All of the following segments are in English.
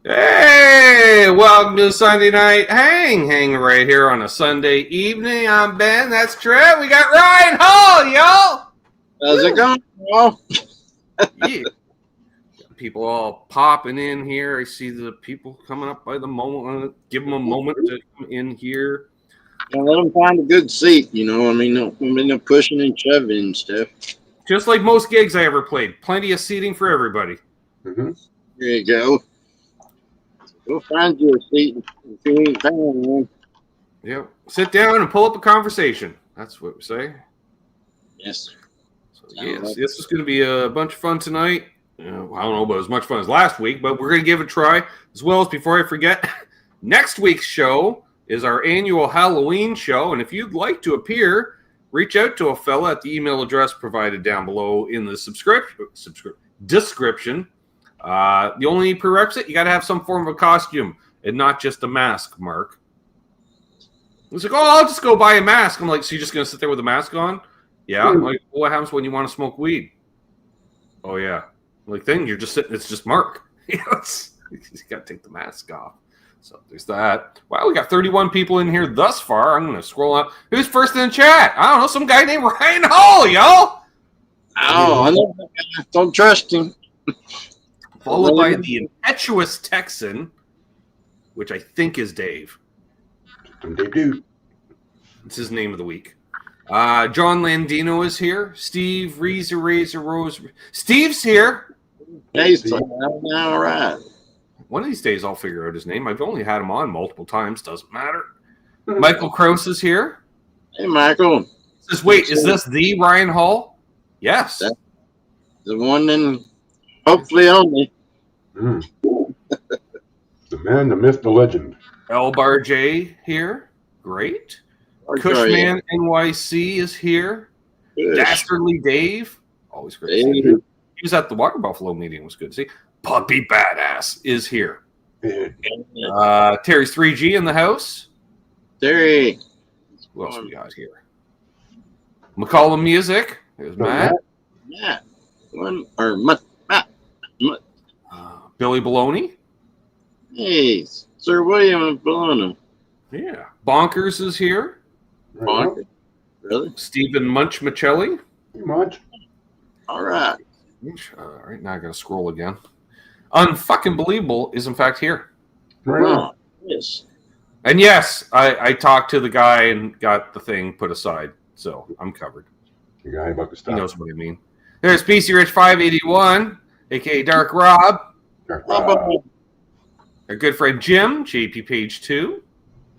Hey, welcome to Sunday Night Hang right here on a Sunday evening. I'm Ben, that's Trev. We got Ryan Hall, y'all. How's it going, y'all? Yeah. People all popping in here. I see the people coming up by the moment. Give them a moment to come in here. Let them find a good seat, I mean, no pushing and shoving and stuff. Just like most gigs I ever played. Plenty of seating for everybody. Mm-hmm. There you go. Go find you a seat if you ain't found one. Yep. Sit down and pull up a conversation. That's what we say. Yes, sir. So, yes, this is going to be a bunch of fun tonight. I don't know about as much fun as last week, but we're going to give it a try. As well as, before I forget, next week's show is our annual Halloween show. And if you'd like to appear, reach out to a fella at the email address provided down below in the description. The only prerequisite, you got to have some form of a costume and not just a mask, Mark. It's like, I'll just go buy a mask. I'm like, so you're just going to sit there with a mask on? Yeah. I'm like, well, what happens when you want to smoke weed? Oh, yeah. I'm like, then you're just sitting, it's just Mark. You got to take the mask off. So there's that. Wow, we got 31 people in here thus far. I'm going to scroll up. Who's first in the chat? I don't know, some guy named Ryan Hall, y'all. Oh, I know that guy. Don't trust him. Followed by the impetuous Texan, which I think is Dave. They do. It's his name of the week. John Landino is here. Steve Razor Rose. Steve's here. Hey, all right. One of these days I'll figure out his name. I've only had him on multiple times. Doesn't matter. Michael Krause is here. Hey, Michael. Wait, is this the Ryan Hall? Yes. That's the one and hopefully only. The man, the myth, the legend. L Bar J here. Great. Cushman NYC is here. Good. Dastardly Dave. Always great to see him. He was at the Water Buffalo meeting. It was good to see. Puppy Badass is here. Terry's 3G in the house. Terry. Who else we got here? McCollum Music. There's Matt. Matt. Matt. Billy Baloney. Hey, Sir William Baloney. Yeah. Bonkers is here. Bonkers. Really? Stephen Munch Michelli. Munch. All right. All right, now I got to scroll again. Unfucking Believable is in fact here. Wow. Yes. And yes, I talked to the guy and got the thing put aside, so I'm covered. The guy about to stop. He knows what I mean. There's PC Rich 581, aka Dark Rob. Our good friend Jim, JP Page 2.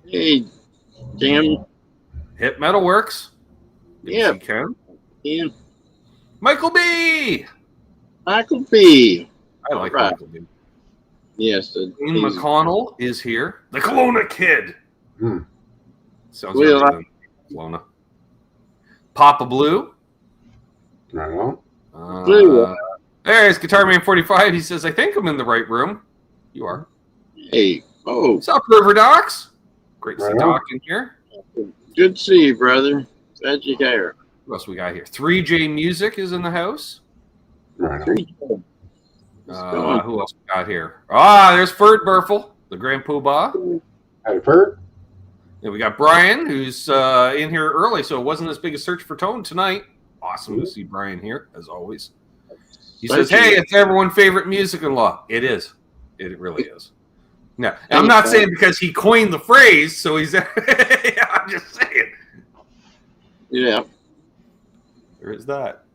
Hey, Jim. Hit Metalworks. Yeah. Yeah. Michael B. Michael B. I like Michael B. Yes. Ian McConnell is here. The Kelowna Kid. Sounds better than Kelowna. Papa Blue. Right on. Blue. There's Guitar Man 45. He says, I think I'm in the right room. You are. Hey. Oh. What's up, River Docs? Great to see Doc in here. Good to see you, brother. Glad you're here. Who else we got here? 3J Music is in the house. Right on. Who else we got here? There's Ferd Burfel, the Grand Poobah. Howdy, Ferd. And we got Brian, who's in here early, so it wasn't as big a search for Tone tonight. Awesome to see Brian here, as always. He says, hey, it's everyone's favorite music in law. It is. It really is. No, I'm not saying because he coined the phrase, so he's... I'm just saying. Yeah. There is that.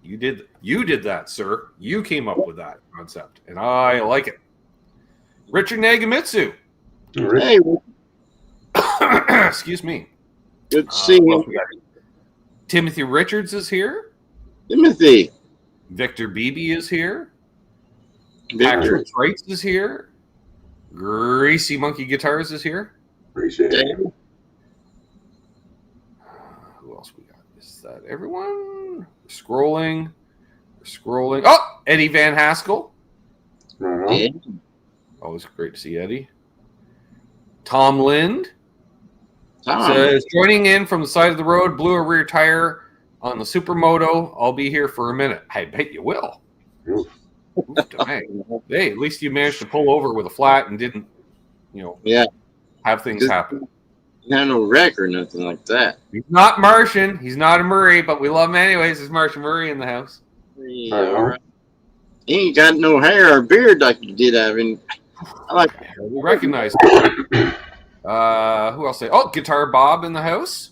You did that, sir. You came up with that concept, and I like it. Richard Nagamitsu. Hey. Excuse me. Good to see you. Timothy Richards is here. Timothy. Victor Beebe is here. Victor Patrick Trites is here. Greasy Monkey Guitars is here. Appreciate it. Who else we got? Is that everyone? Scrolling. Oh, Eddie Van Haskell. Right on. Always great to see Eddie. Tom Lind. Tom. Says, joining in from the side of the road, blew a rear tire on the Supermoto. I'll be here for a minute. I bet you will. Oof. Dang. Hey, at least you managed to pull over with a flat and didn't, Yeah. have things happen. Had no wreck or nothing like that. He's not Martian. He's not a Murray, but we love him anyways. There's Martian Murray in the house. Yeah, all right. He ain't got no hair or beard like you did have. I like. We recognize him. Who else? Guitar Bob in the house.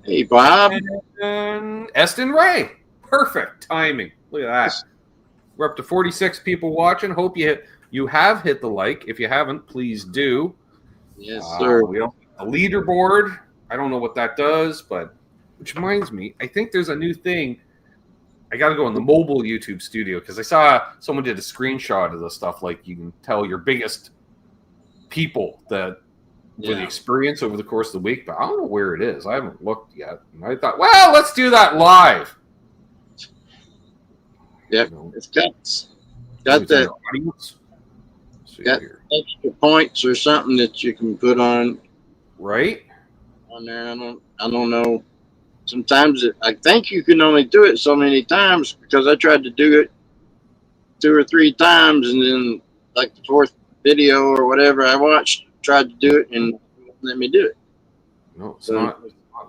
Hey, Bob. And Eston Ray. Perfect timing. Look at that. We're up to 46 people watching. Hope you have hit the like. If you haven't, please do. Yes, sir. We don't have a leaderboard. I don't know what that does, but which reminds me, I think there's a new thing. I got to go in the mobile YouTube studio because I saw someone did a screenshot of the stuff. Like you can tell your biggest people that with the experience over the course of the week, but I don't know where it is. I haven't looked yet. And I thought, well, let's do that live. Yep, it's got that. Got extra points or something that you can put on. Right. On there, I don't know. Sometimes I think you can only do it so many times because I tried to do it 2 or 3 times, and then like the 4th video or whatever I watched, tried to do it and wouldn't let me do it. No, it's not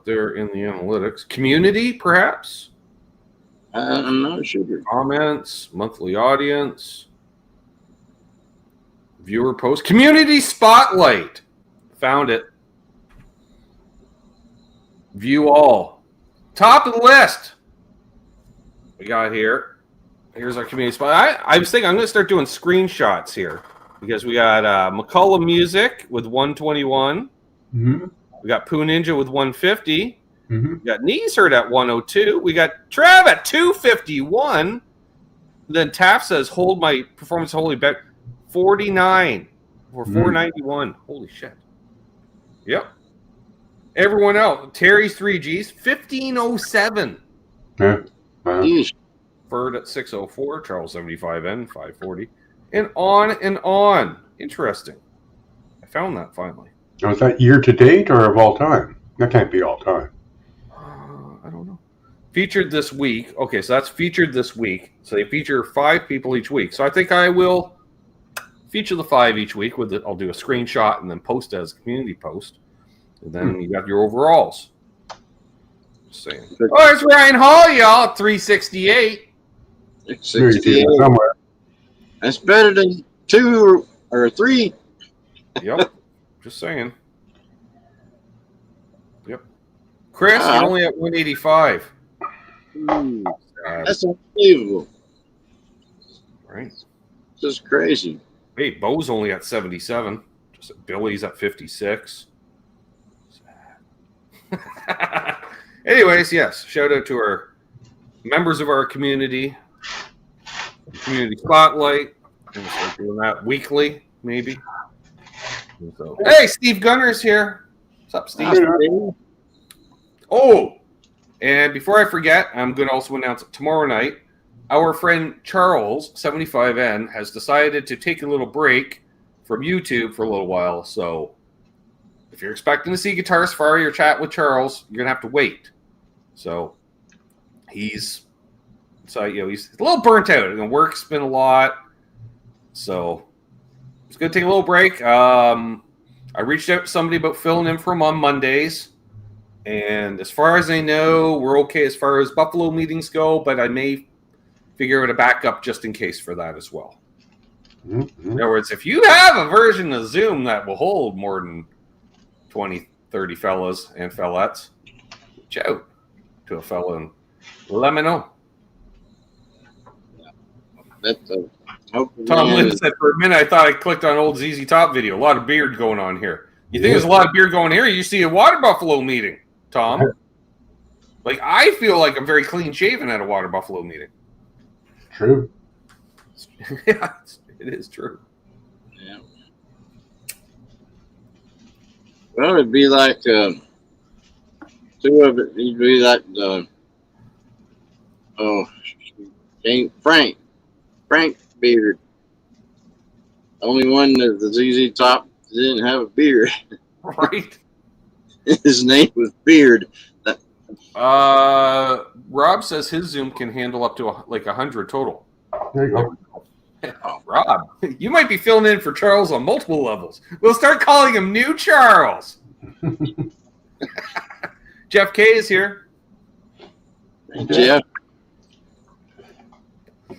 there in the analytics. Community, perhaps. I'm not sure. Comments, monthly audience, viewer post, community spotlight. Found it. View all. Top of the list. We got here. Here's our community spot. I was thinking I'm going to start doing screenshots here because we got McCullough Music with 121. Mm-hmm. We got Poo Ninja with 150. Mm-hmm. We got Knees Hurt at 102. We got Trav at 251. Then Taff says, hold my performance holy bet 49 or 491. Holy shit. Yep. Everyone else, Terry's 3Gs, 1507. Yeah. Wow. Bird at 604, Charles 75N, 540. And on. Interesting. I found that finally. Now, is that year to date or of all time? That can't be all time. I don't know. Featured this week. Okay, so that's featured this week. So they feature 5 people each week. So I think I will feature the 5 each week. I'll do a screenshot and then post it as a community post. And then you got your overalls. Just saying. Oh, it's Ryan Hall, y'all, at 368. 68. Somewhere. That's better than 2 or 3. Yep. Just saying. Yep. Chris, you're only at 185. That's unbelievable. Right. This is crazy. Hey, Bo's only at 77. Billy's at 56. Anyways, yes. Shout out to our members of our community spotlight. I'm gonna start doing that weekly, maybe. So, hey, Steve Gunner's here. What's up, Steve? Oh, and before I forget, I'm going to also announce tomorrow night, our friend Charles, 75N, has decided to take a little break from YouTube for a little while. So if you're expecting to see Guitar Safari or chat with Charles, you're going to have to wait. So he's a little burnt out. Work's been a lot. So it's going to take a little break. I reached out to somebody about filling in for him on Mondays. And as far as I know, we're okay as far as Buffalo meetings go, but I may figure out a backup just in case for that as well. Mm-hmm. In other words, if you have a version of Zoom that will hold more than 20, 30 fellas and fellettes, reach out to a fella and let me know. Tom Lynn said, for a minute, I thought I clicked on old ZZ Top video. A lot of beard going on here. You think there's a lot of beard going here? You see a Water Buffalo meeting, Tom. Like, I feel like I'm very clean shaven at a Water Buffalo meeting. True. Yeah, it is true. Yeah. Well, it'd be like 2 of it. It'd be like Frank beard. Only one that the ZZ Top didn't have a beard. Right. His name was Beard. Rob says his Zoom can handle up to 100 total. There you go. Oh, Rob, you might be filling in for Charles on multiple levels. We'll start calling him New Charles. Jeff K is here. Jeff. Do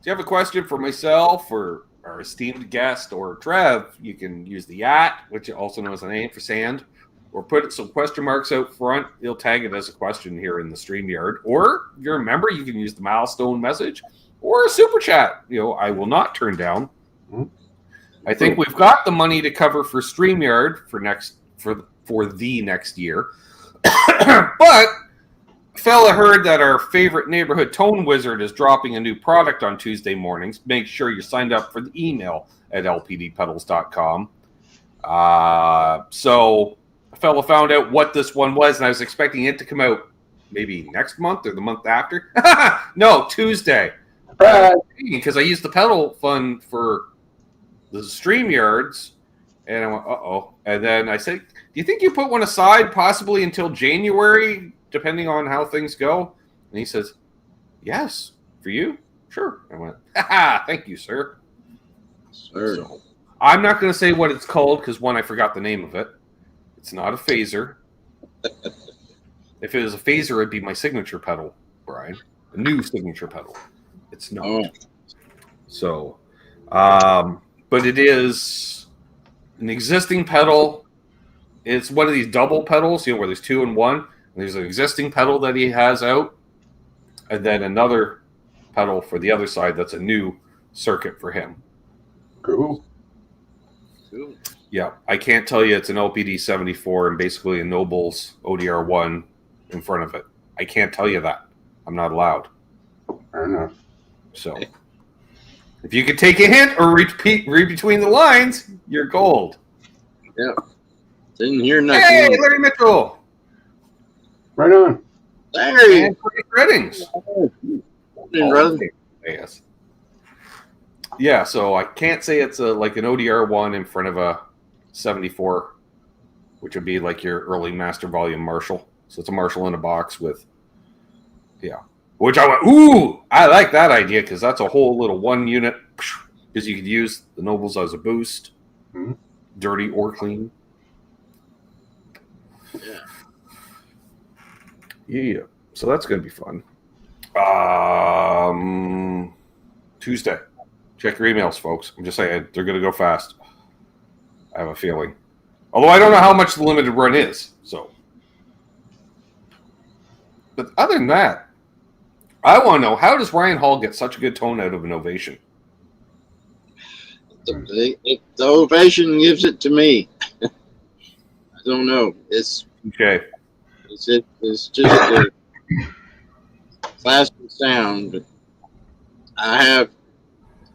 you have a question for myself or our esteemed guest or Trev? You can use the @ which also known as a name for sand, or put some question marks out front. He'll tag it as a question here in the StreamYard. Or if you're a member, you can use the milestone message or a super chat. I will not turn down. I think we've got the money to cover for StreamYard for the next year. But fella heard that our favorite neighborhood tone wizard is dropping a new product on Tuesday mornings. Make sure you're signed up for the email at lpdpedals.com. So a fella found out what this one was, and I was expecting it to come out maybe next month or the month after. No, Tuesday. Because I used the pedal fund for the StreamYards, and I went, uh-oh. And then I said, do you think you put one aside possibly until January, depending on how things go? And he says, yes. For you? Sure. I went, thank you, sir. Sir. So, I'm not going to say what it's called because, one, I forgot the name of it. It's not a phaser. If it was a phaser, it'd be my signature pedal, Brian. A new signature pedal. It's not. Oh. So, but it is an existing pedal. It's one of these double pedals, where there's 2 in 1. And there's an existing pedal that he has out, and then another pedal for the other side that's a new circuit for him. Cool. Yeah, I can't tell you it's an LPD 74 and basically a Nobles ODR 1 in front of it. I can't tell you that. I'm not allowed. Fair enough. So, if you could take a hint or read between the lines, you're gold. Yeah. Didn't hear nothing. Hey, Larry Mitchell. Right on. Larry. And Cody Reddings. Brother. Yes. Yeah, so I can't say it's like an ODR 1 in front of a 74, which would be like your early master volume Marshall. So it's a Marshall in a box with, Which I went, ooh, I like that idea because that's a whole little 1 unit because you could use the Nobles as a boost, dirty or clean. Yeah. So that's going to be fun. Tuesday. Check your emails, folks. I'm just saying, they're going to go fast. I have a feeling. Although I don't know how much the limited run is. So, but other than that, I want to know, how does Ryan Hall get such a good tone out of an ovation? The ovation gives it to me. I don't know. It's okay. It's just a classic sound. But I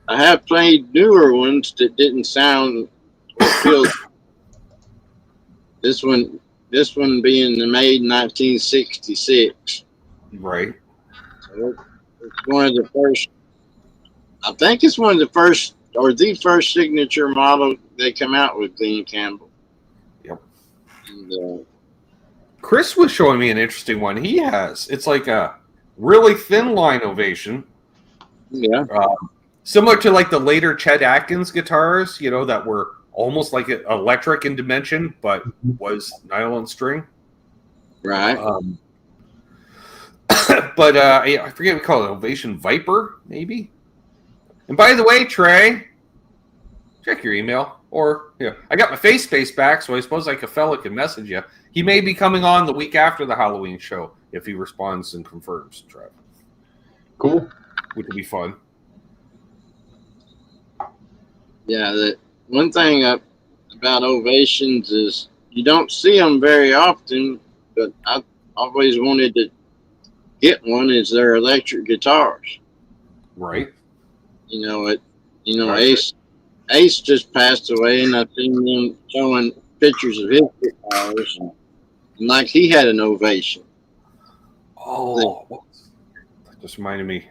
have played newer ones that didn't sound or feel. This one being made in 1966. Right. So it's one of the first. I think it's one of the first, or the first signature model they come out with, Dean Campbell. Yep. And, Chris was showing me an interesting one. He has. It's like a really thin line ovation. Yeah. Similar to like the later Chet Atkins guitars, that were almost like electric in dimension, but was nylon string. Right. But I forget what we call it, Ovation Viper, maybe. And by the way, Trey, check your email. Or, I got my face space back, so I suppose like a fella can message you. He may be coming on the week after the Halloween show if he responds and confirms, Trev. Cool. Which would be fun. Yeah, the one thing about ovations is you don't see them very often, but I've always wanted to get one. Is their electric guitars? Right. Right. Ace just passed away, and I've seen them showing pictures of his guitars, and like he had an ovation. Oh, that just reminded me.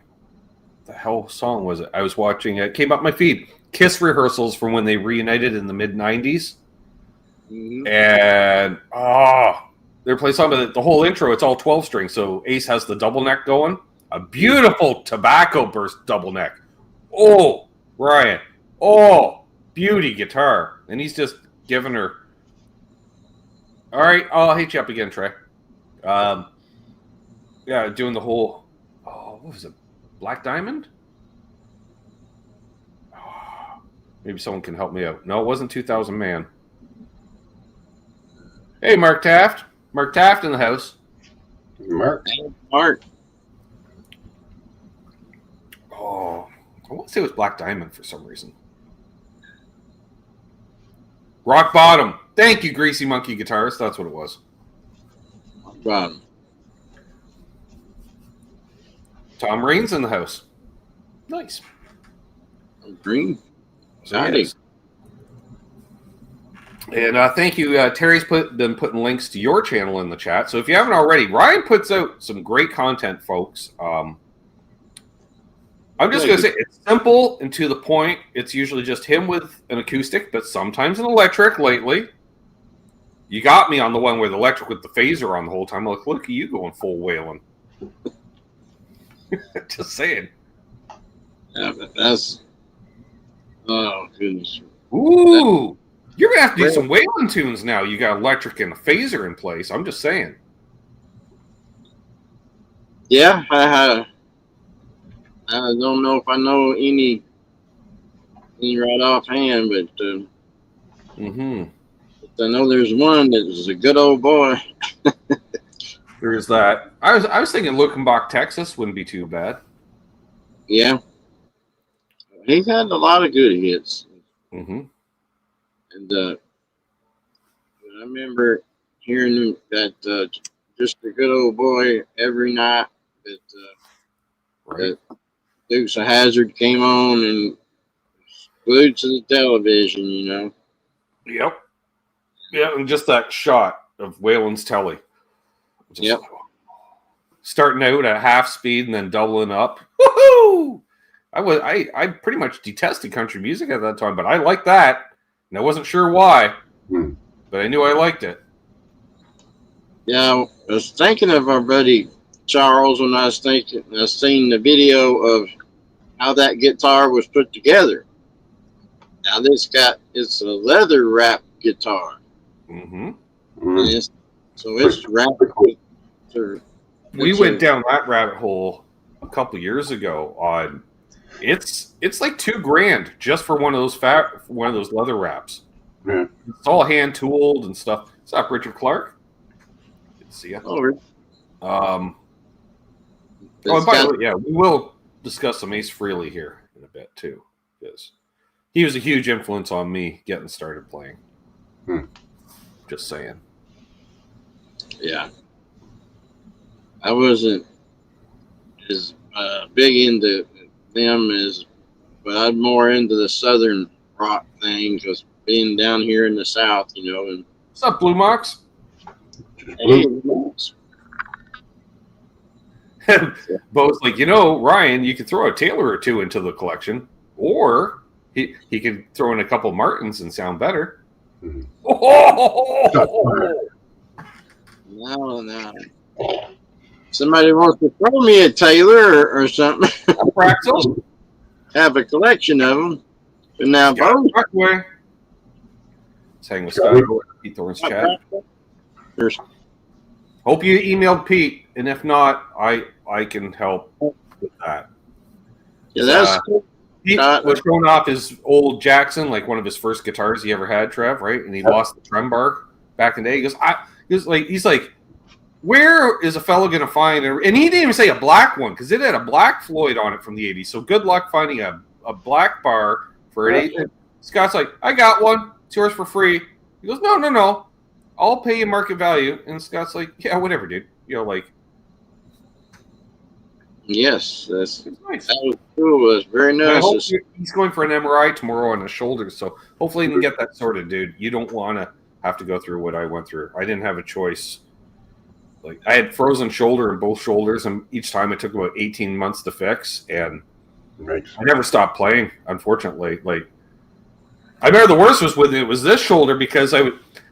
The hell song was it? I was watching. It came up my feed. Kiss rehearsals from when they reunited in the mid '90s, and they're playing something. But the whole intro, it's all 12 string. So Ace has the double neck going. A beautiful tobacco burst double neck. Oh, Ryan. Oh, beauty guitar. And he's just giving her. All right, I'll hit you up again, Trey. Yeah, doing the whole. Oh, what was it? Black Diamond? Oh, maybe someone can help me out. No, it wasn't 2000 Man. Hey, Mark Taft. Mark Taft in the house. Mark. Mark. Oh, I want to say it was Black Diamond for some reason. Rock Bottom. Thank you, Greasy Monkey Guitarist. That's what it was. Rock Bottom. Tom Rain's in the house. Nice. Green. So, yes. And thank you. Terry's been putting links to your channel in the chat. So if you haven't already, Ryan puts out some great content, folks. I'm just going to say it's simple and to the point. It's usually just him with an acoustic, but sometimes an electric lately. You got me on the one with electric with the phaser on the whole time. I'm like, look at you going full wailing. Just saying. Yeah, but that's... Oh, goodness. Ooh. You're going to have to do some wailing tunes now. You got electric and a phaser in place. I'm just saying. Yeah, I don't know if I know any right offhand, but I know there's one that is a good old boy. There is that. I was thinking Luckenbach, Texas wouldn't be too bad. Yeah. He's had a lot of good hits. Mm-hmm. And I remember hearing that just a good old boy every night that, that Dukes of Hazzard came on and glued to the television, you know. Yep. Yeah, and just that shot of Waylon's telly. Yep. Starting out at half speed and then doubling up. Woohoo! I pretty much detested country music at that time, but I liked that. And I wasn't sure why, but I knew I liked it. Yeah, I was thinking of our buddy Charles when I seen the video of how that guitar was put together. Now it's a leather wrapped guitar. Mm-hmm. So it's wrapped. We went down that rabbit hole a couple years ago on. It's like $2,000 just for one of those leather wraps. Yeah. It's all hand tooled and stuff. What's up, Richard Clark? Good to see you. Oh, and by the way, yeah, we will discuss some Ace Frehley here in a bit too, because he was a huge influence on me getting started playing. Just saying. Yeah, I wasn't as big into them but I'm more into the southern rock thing because being down here in the south, you know. And what's up, Blue Mox? Hey, Bo's like, Ryan, you could throw a Taylor or two into the collection, or he could throw in a couple Martins and sound better. No. Somebody wants to throw me a Taylor or something. Have a collection of them. But now, Bo. Hang with Scott. Pete Thorne's chat. Hope you emailed Pete, and if not, I can help with that. Yeah, that's cool. Pete was showing off his old Jackson, like one of his first guitars he ever had, Trev, right? And he lost the trem bar back in the day. He's like, where is a fellow going to find and he didn't even say a black one because it had a black Floyd on it from the 80s. So good luck finding a black bar for it. Scott's like, I got one. It's yours for free. He goes, no. I'll pay you market value. And Scott's like, yeah, whatever, dude. Yes, that's nice. That was cool. It was very nice. He's going for an MRI tomorrow on his shoulder, so hopefully he can get that sorted, dude. You don't want to have to go through what I went through. I didn't have a choice. Like, I had frozen shoulder in both shoulders, and each time it took about 18 months to fix, and I never stopped playing, unfortunately. Like, I remember the worst was when it was this shoulder, because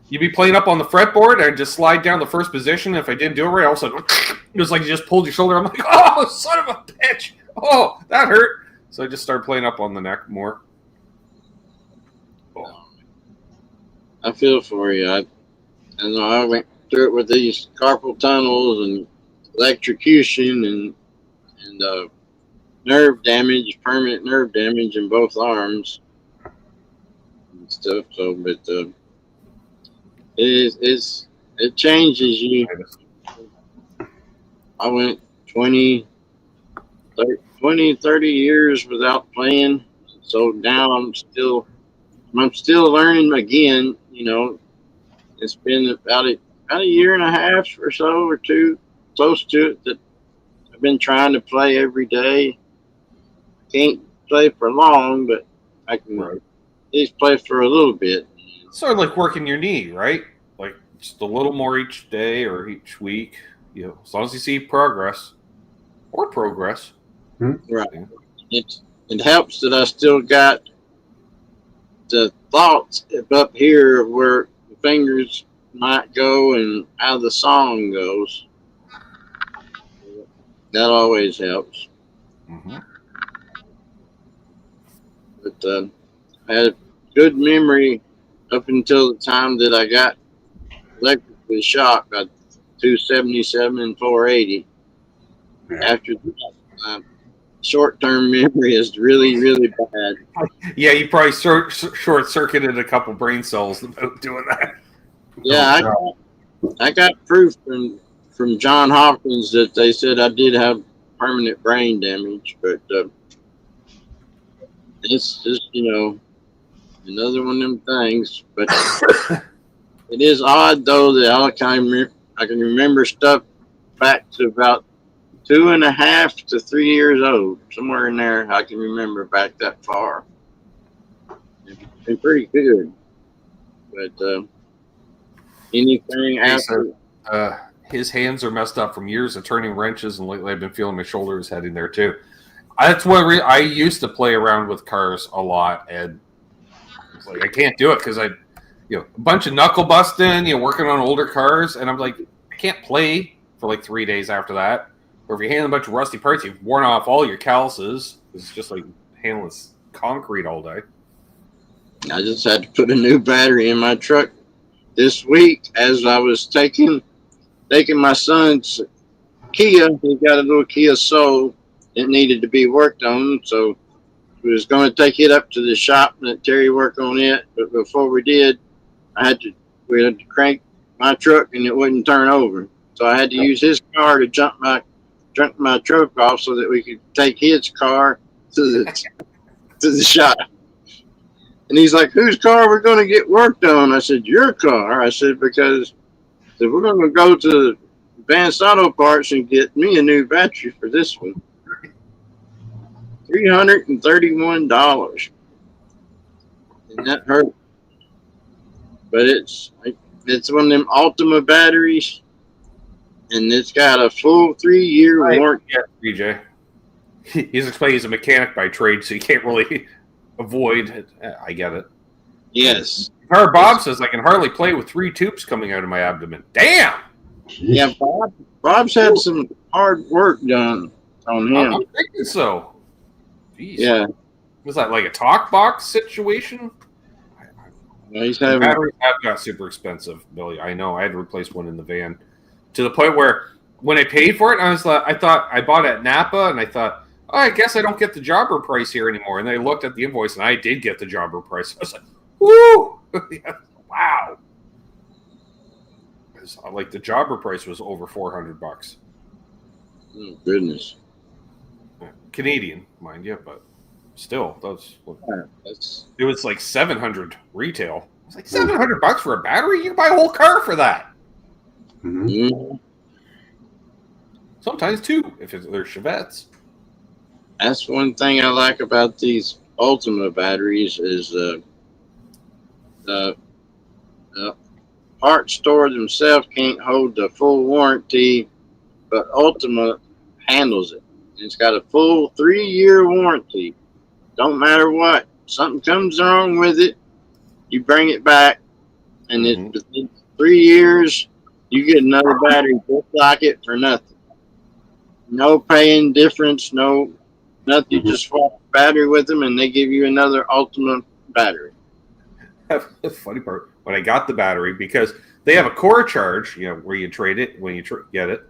you'd be playing up on the fretboard, and I'd just slide down the first position. If I didn't do it right, all of a sudden, it was like you just pulled your shoulder. I'm like, oh, son of a bitch. Oh, that hurt. So I just started playing up on the neck more. I feel for you. I know I went through it with these carpal tunnels and electrocution and nerve damage, permanent nerve damage in both arms and stuff. So, but it changes you. I went 20, 30 years without playing. So now I'm still learning again. You know, it's been about a year and a half or so or two, close to it, that I've been trying to play every day. Can't play for long, but I can at least play for a little bit. Sort of like working your knee, right? Like just a little more each day or each week. You know, as long as you see progress. Right. It helps that I still got the thoughts up here of where the fingers might go and how the song goes. That always helps. Mm-hmm. But I had a good memory up until the time that I got electrically shocked by 277 and 480. Yeah. After that, short-term memory is really, really bad. Yeah, you probably short-circuited a couple brain cells about doing that. Yeah, I got proof from John Hopkins that they said I did have permanent brain damage, but it's just, you know, another one of them things. But it is odd, though, that I can remember stuff back to about 2.5 to 3 years old, somewhere in there. I can remember back that far. It's been pretty good, but anything after. His hands are messed up from years of turning wrenches, and lately I've been feeling my shoulders heading there too. That's what I used to play around with cars a lot, and it's like I can't do it because a bunch of knuckle busting, working on older cars, and I'm like, I can't play for like 3 days after that. Or if you're handling a bunch of rusty parts, you've worn off all your calluses. It's just like handling concrete all day. I just had to put a new battery in my truck this week as I was taking my son's Kia. He got a little Kia Soul. It needed to be worked on, so we was going to take it up to the shop and let Terry work on it. But before we did, we had to crank my truck and it wouldn't turn over. So I had to use his car to jump my truck off so that we could take his car to the shop. And he's like, whose car are we going to get worked on? I said, your car. I said, because we're going to go to Advanced Auto Parts and get me a new battery for this one. $331. And that hurt. But it's one of them Ultima batteries. And it's got a full 3-year warranty. Yeah, BJ. He's explaining he's a mechanic by trade, so you can't really avoid it. I get it. Yes. Our Bob says I can hardly play with 3 tubes coming out of my abdomen. Damn! Yeah, Bob's had some hard work done on him. I'm thinking so. Jeez. Yeah. Was that like a talk box situation? He's having batteries have got super expensive, Billy. I know. I had to replace one in the van to the point where when I paid for it, I thought I bought it at Napa, and I thought, oh, I guess I don't get the jobber price here anymore. And then I looked at the invoice, and I did get the jobber price. I was like, woo! Wow. Like the jobber price was over $400. Oh, goodness. Canadian, mind you, but still, it was like $700 retail. It's like $700 for a battery. You can buy a whole car for that. Mm-hmm. Sometimes 2 if they're Chevettes. That's one thing I like about these Ultima batteries is the parts store themselves can't hold the full warranty, but Ultima handles it. It's got a full 3-year warranty. Don't matter what. Something comes wrong with it, you bring it back, and within 3 years, you get another battery just like it for nothing. No paying difference, no nothing. You just swap it battery with them, and they give you another ultimate battery. That's the funny part. When I got the battery, because they have a core charge, where you trade it when you get it,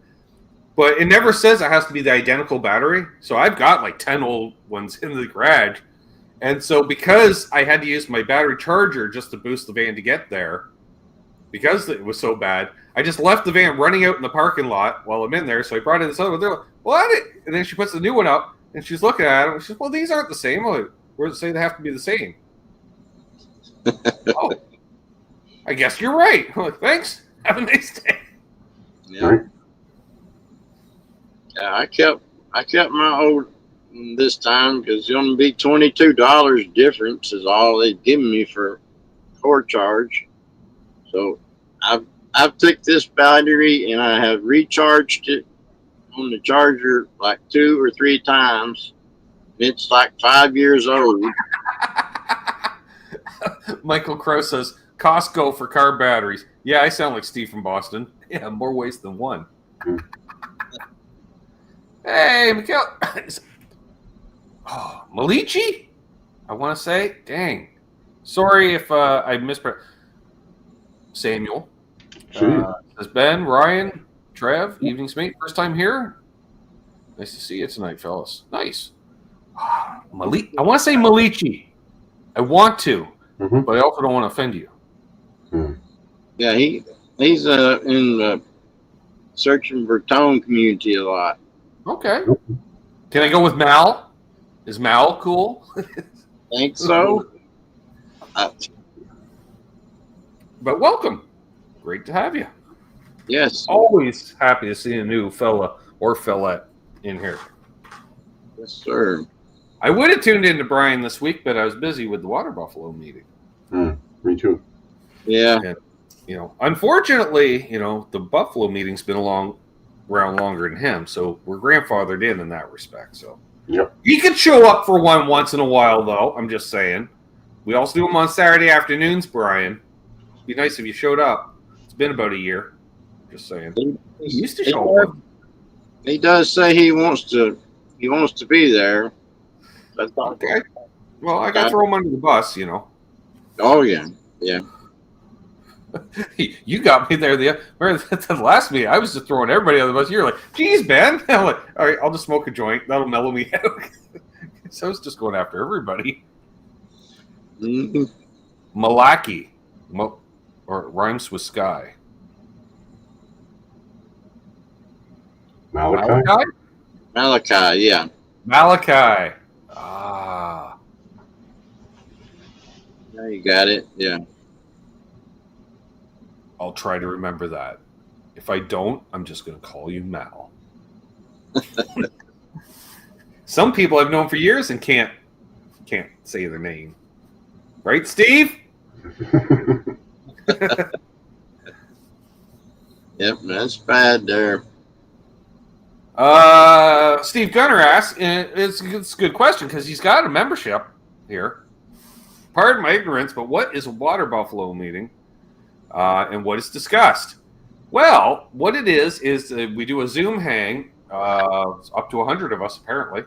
but it never says it has to be the identical battery. So I've got like 10 old ones in the garage. And so because I had to use my battery charger just to boost the van to get there, because it was so bad, I just left the van running out in the parking lot while I'm in there. So I brought in this other one. They're like, what? And then she puts the new one up, and she's looking at it. And she's, well, these aren't the same. I'm like, where does it say they have to be the same? Oh, I guess you're right. I'm like, thanks. Have a nice day. Yeah. Yeah, I kept my old this time because it's going to be $22 difference is all they've given me for core charge. So I've took this battery and I have recharged it on the charger like 2 or 3 times. It's like 5 years old. Michael Crow says, Costco for car batteries. Yeah, I sound like Steve from Boston. Yeah, more ways than one. Hey, Mikhail. Oh, Malichi? I want to say, dang. Sorry if I mispronounced. Samuel. Says Ben, Ryan, Trev, evening's mate. First time here. Nice to see you tonight, fellas. Nice. I want to say Malichi. I want to, but I also don't want to offend you. Yeah, he's in the searching for tone community a lot. Okay. Can I go with Mal? Is Mal cool? Think so. But welcome. Great to have you. Yes. Always happy to see a new fella or fellette in here. Yes, sir. I would have tuned into Brian this week, but I was busy with the Water Buffalo meeting. Me too. Yeah. And, unfortunately, the Buffalo meeting's been around longer than him, so we're grandfathered in that respect. So Yep. he could show up for one once in a while, though. I'm just saying. We also do them on Saturday afternoons, Brian. It'd be nice if you showed up. It's been about a year. Just saying. He used to show up. He does say he wants to be there. That's okay. Well, I got to throw him under the bus, Oh yeah, yeah. You got me there. The last meeting, I was just throwing everybody under the bus. You're like, "Geez, Ben." I'm like, all right, I'll just smoke a joint. That'll mellow me out. So I was just going after everybody. Malaki, or rhymes with sky. Malachi? Malachi, yeah. Malachi. Ah. Now you got it. Yeah. I'll try to remember that. If I don't, I'm just going to call you Mal. Some people I've known for years and can't say their name. Right, Steve? Yep, that's bad there. Steve Gunner asks, and it's a good question because he's got a membership here. Pardon my ignorance, but what is a Water Buffalo meeting, and what is discussed? Well, what it is we do a Zoom hang, up to 100 of us apparently.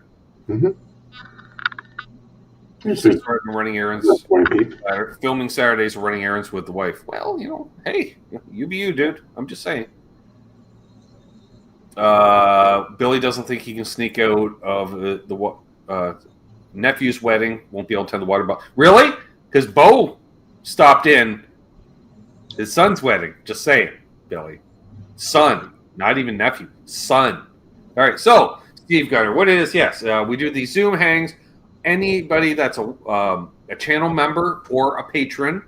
Starting running errands, filming Saturdays, running errands with the wife. Well, hey, you be you, dude. I'm just saying. Billy doesn't think he can sneak out of the nephew's wedding. Won't be able to attend the water bottle. Really? Because Bo stopped in his son's wedding. Just saying, Billy. Son, not even nephew. Son. All right. So, Steve Gunner, what it is? Yes, we do these Zoom hangs. Anybody that's a channel member or a patron,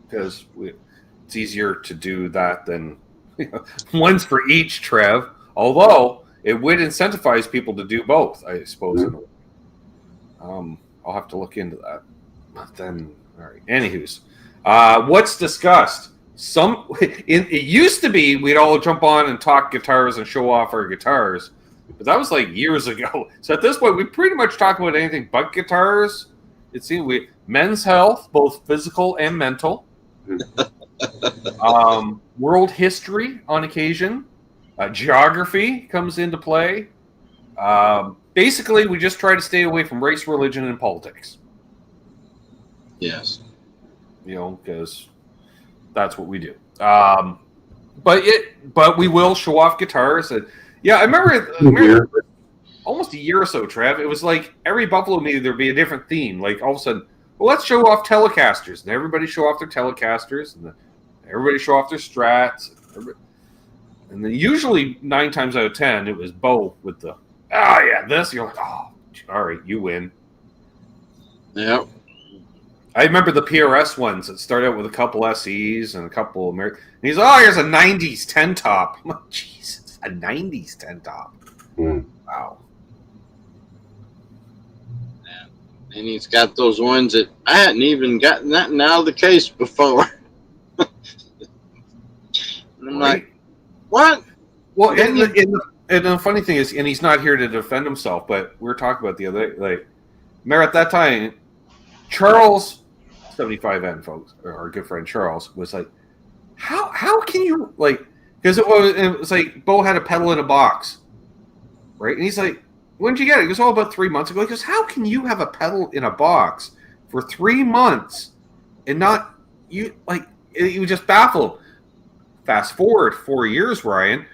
because it's easier to do that than one's for each, Trev. Although it would incentivize people to do both, I suppose. I'll have to look into that. But then, all right. Anywho's, what's discussed? It used to be we'd all jump on and talk guitars and show off our guitars, but that was like years ago. So at this point, we pretty much talk about anything but guitars. It seems men's health, both physical and mental. World history on occasion. Geography comes into play. basically, we just try to stay away from race, religion, and politics. Yes. Because that's what we do. But we will show off guitars. And, I remember almost a year or so, Trev. It was like every Buffalo meeting there'd be a different theme. Like all of a sudden, well, let's show off Telecasters, and everybody show off their Telecasters, and everybody show off their Strats, and then usually 9 times out of 10 it was Bo with the this. You're like, oh, all right, you win. Yep. I remember the PRS ones that started out with a couple SEs and a couple American. And he's like, here's a 90s 10 top. I'm like, Jesus, a 90s 10 top. Wow. Yeah. And he's got those ones that I hadn't even gotten that out of the case before. And I'm like, what? Well, and the funny thing is, and he's not here to defend himself, but we were talking about the other day, like, remember at that time, Charles, 75N folks, or our good friend Charles, was like, how can you, like, because it was like, Bo had a pedal in a box, right? And he's like, when did you get it? It was all about 3 months ago. He goes, how can you have a pedal in a box for 3 months and not, you was just baffled. Fast forward 4 years, Ryan,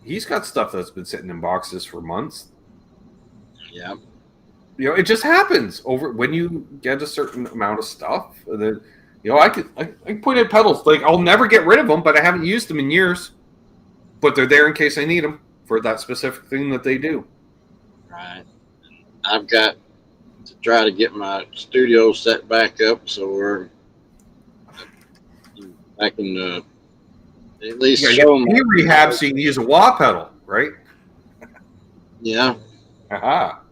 he's got stuff that's been sitting in boxes for months. Yeah. It just happens over when you get a certain amount of stuff. And then, I can point at pedals. Like, I'll never get rid of them, but I haven't used them in years. But they're there in case I need them for that specific thing that they do. Right. I've got to try to get my studio set back up so I can at least show them. You rehab so you can use a wah pedal, right? Yeah. Aha.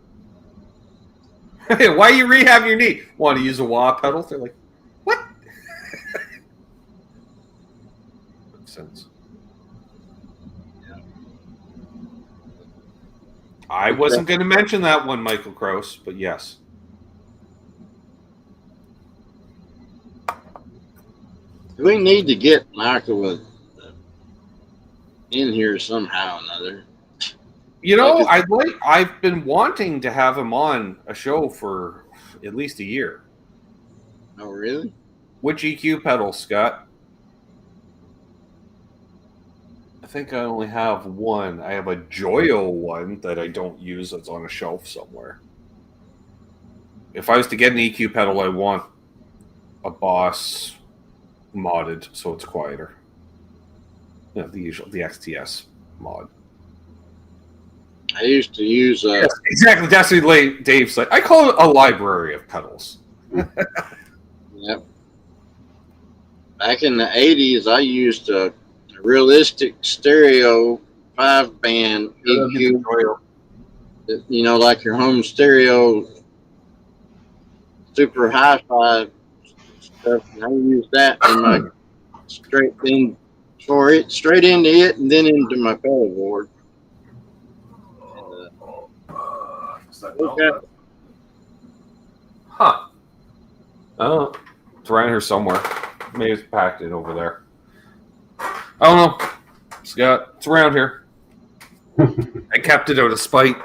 Why you rehab your knee? Want to use a wah pedal? They're like, what? Makes sense. Yeah. I wasn't going to mention that one, Michael Kraus, but yes. We need to get Michael in here somehow or another. I've been wanting to have him on a show for at least a year. Oh, really? Which EQ pedal, Scott? I think I only have one. I have a Joyo one that I don't use that's on a shelf somewhere. If I was to get an EQ pedal, I want a Boss modded so it's quieter. The XTS mod. I used to use yes, exactly. That's what Dave's like. I call it a library of pedals. Yep. Back in the 80s, I used a realistic stereo 5-band EQ. Like your home stereo, super hi-fi stuff. And I used that in my straight into it, and then into my pedal board. Okay. Huh. Oh, it's around here somewhere. Maybe it's packed in over there. I don't know. Scott, it's around here. I kept it out of spite.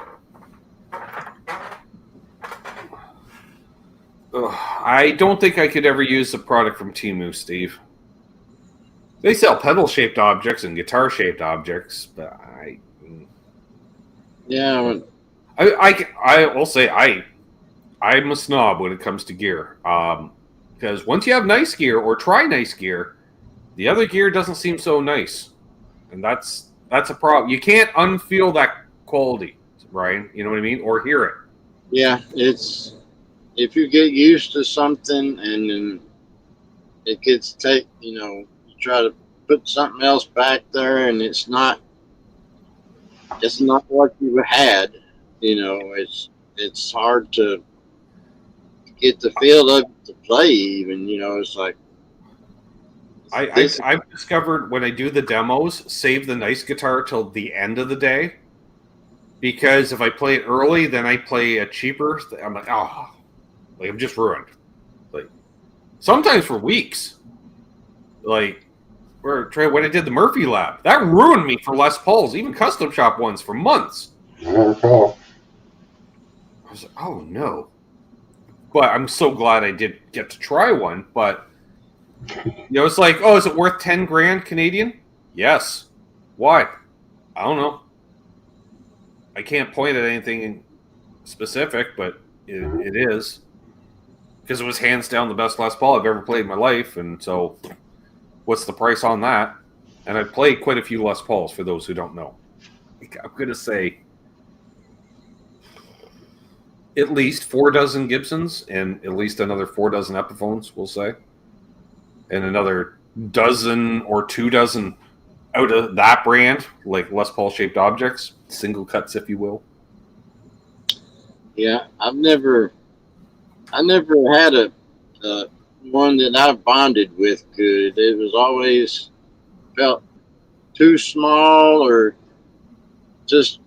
I don't think I could ever use a product from Temu, Steve. They sell pedal-shaped objects and guitar-shaped objects, but Yeah. I will say I'm a snob when it comes to gear. Because once you have nice gear or try nice gear, the other gear doesn't seem so nice. And that's a problem. You can't unfeel that quality, Ryan. You know what I mean? Or hear it. Yeah, it's if you get used to something and then it gets you try to put something else back there and it's not what you had. It's hard to get the feel of it to play even. It's like I've discovered when I do the demos, save the nice guitar till the end of the day, because if I play it early, then I play a cheaper. I'm like, I'm just ruined. Like sometimes for weeks. Like when I did the Murphy Lab, that ruined me for Les Pauls, even custom shop ones for months. I recall. I was like, oh no. But I'm so glad I did get to try one. But it's like, oh, is it worth 10 grand Canadian? Yes. Why? I don't know. I can't point at anything specific, but it is. Because it was hands down the best Les Paul I've ever played in my life, and so what's the price on that? And I've played quite a few Les Pauls, for those who don't know. I'm going to say at least 4 dozen Gibsons and at least another 4 dozen Epiphones, we'll say. And another dozen or 2 dozen out of that brand, like Les Paul-shaped objects, single cuts, if you will. Yeah, I never had a one that I bonded with good. It was always felt too small, or just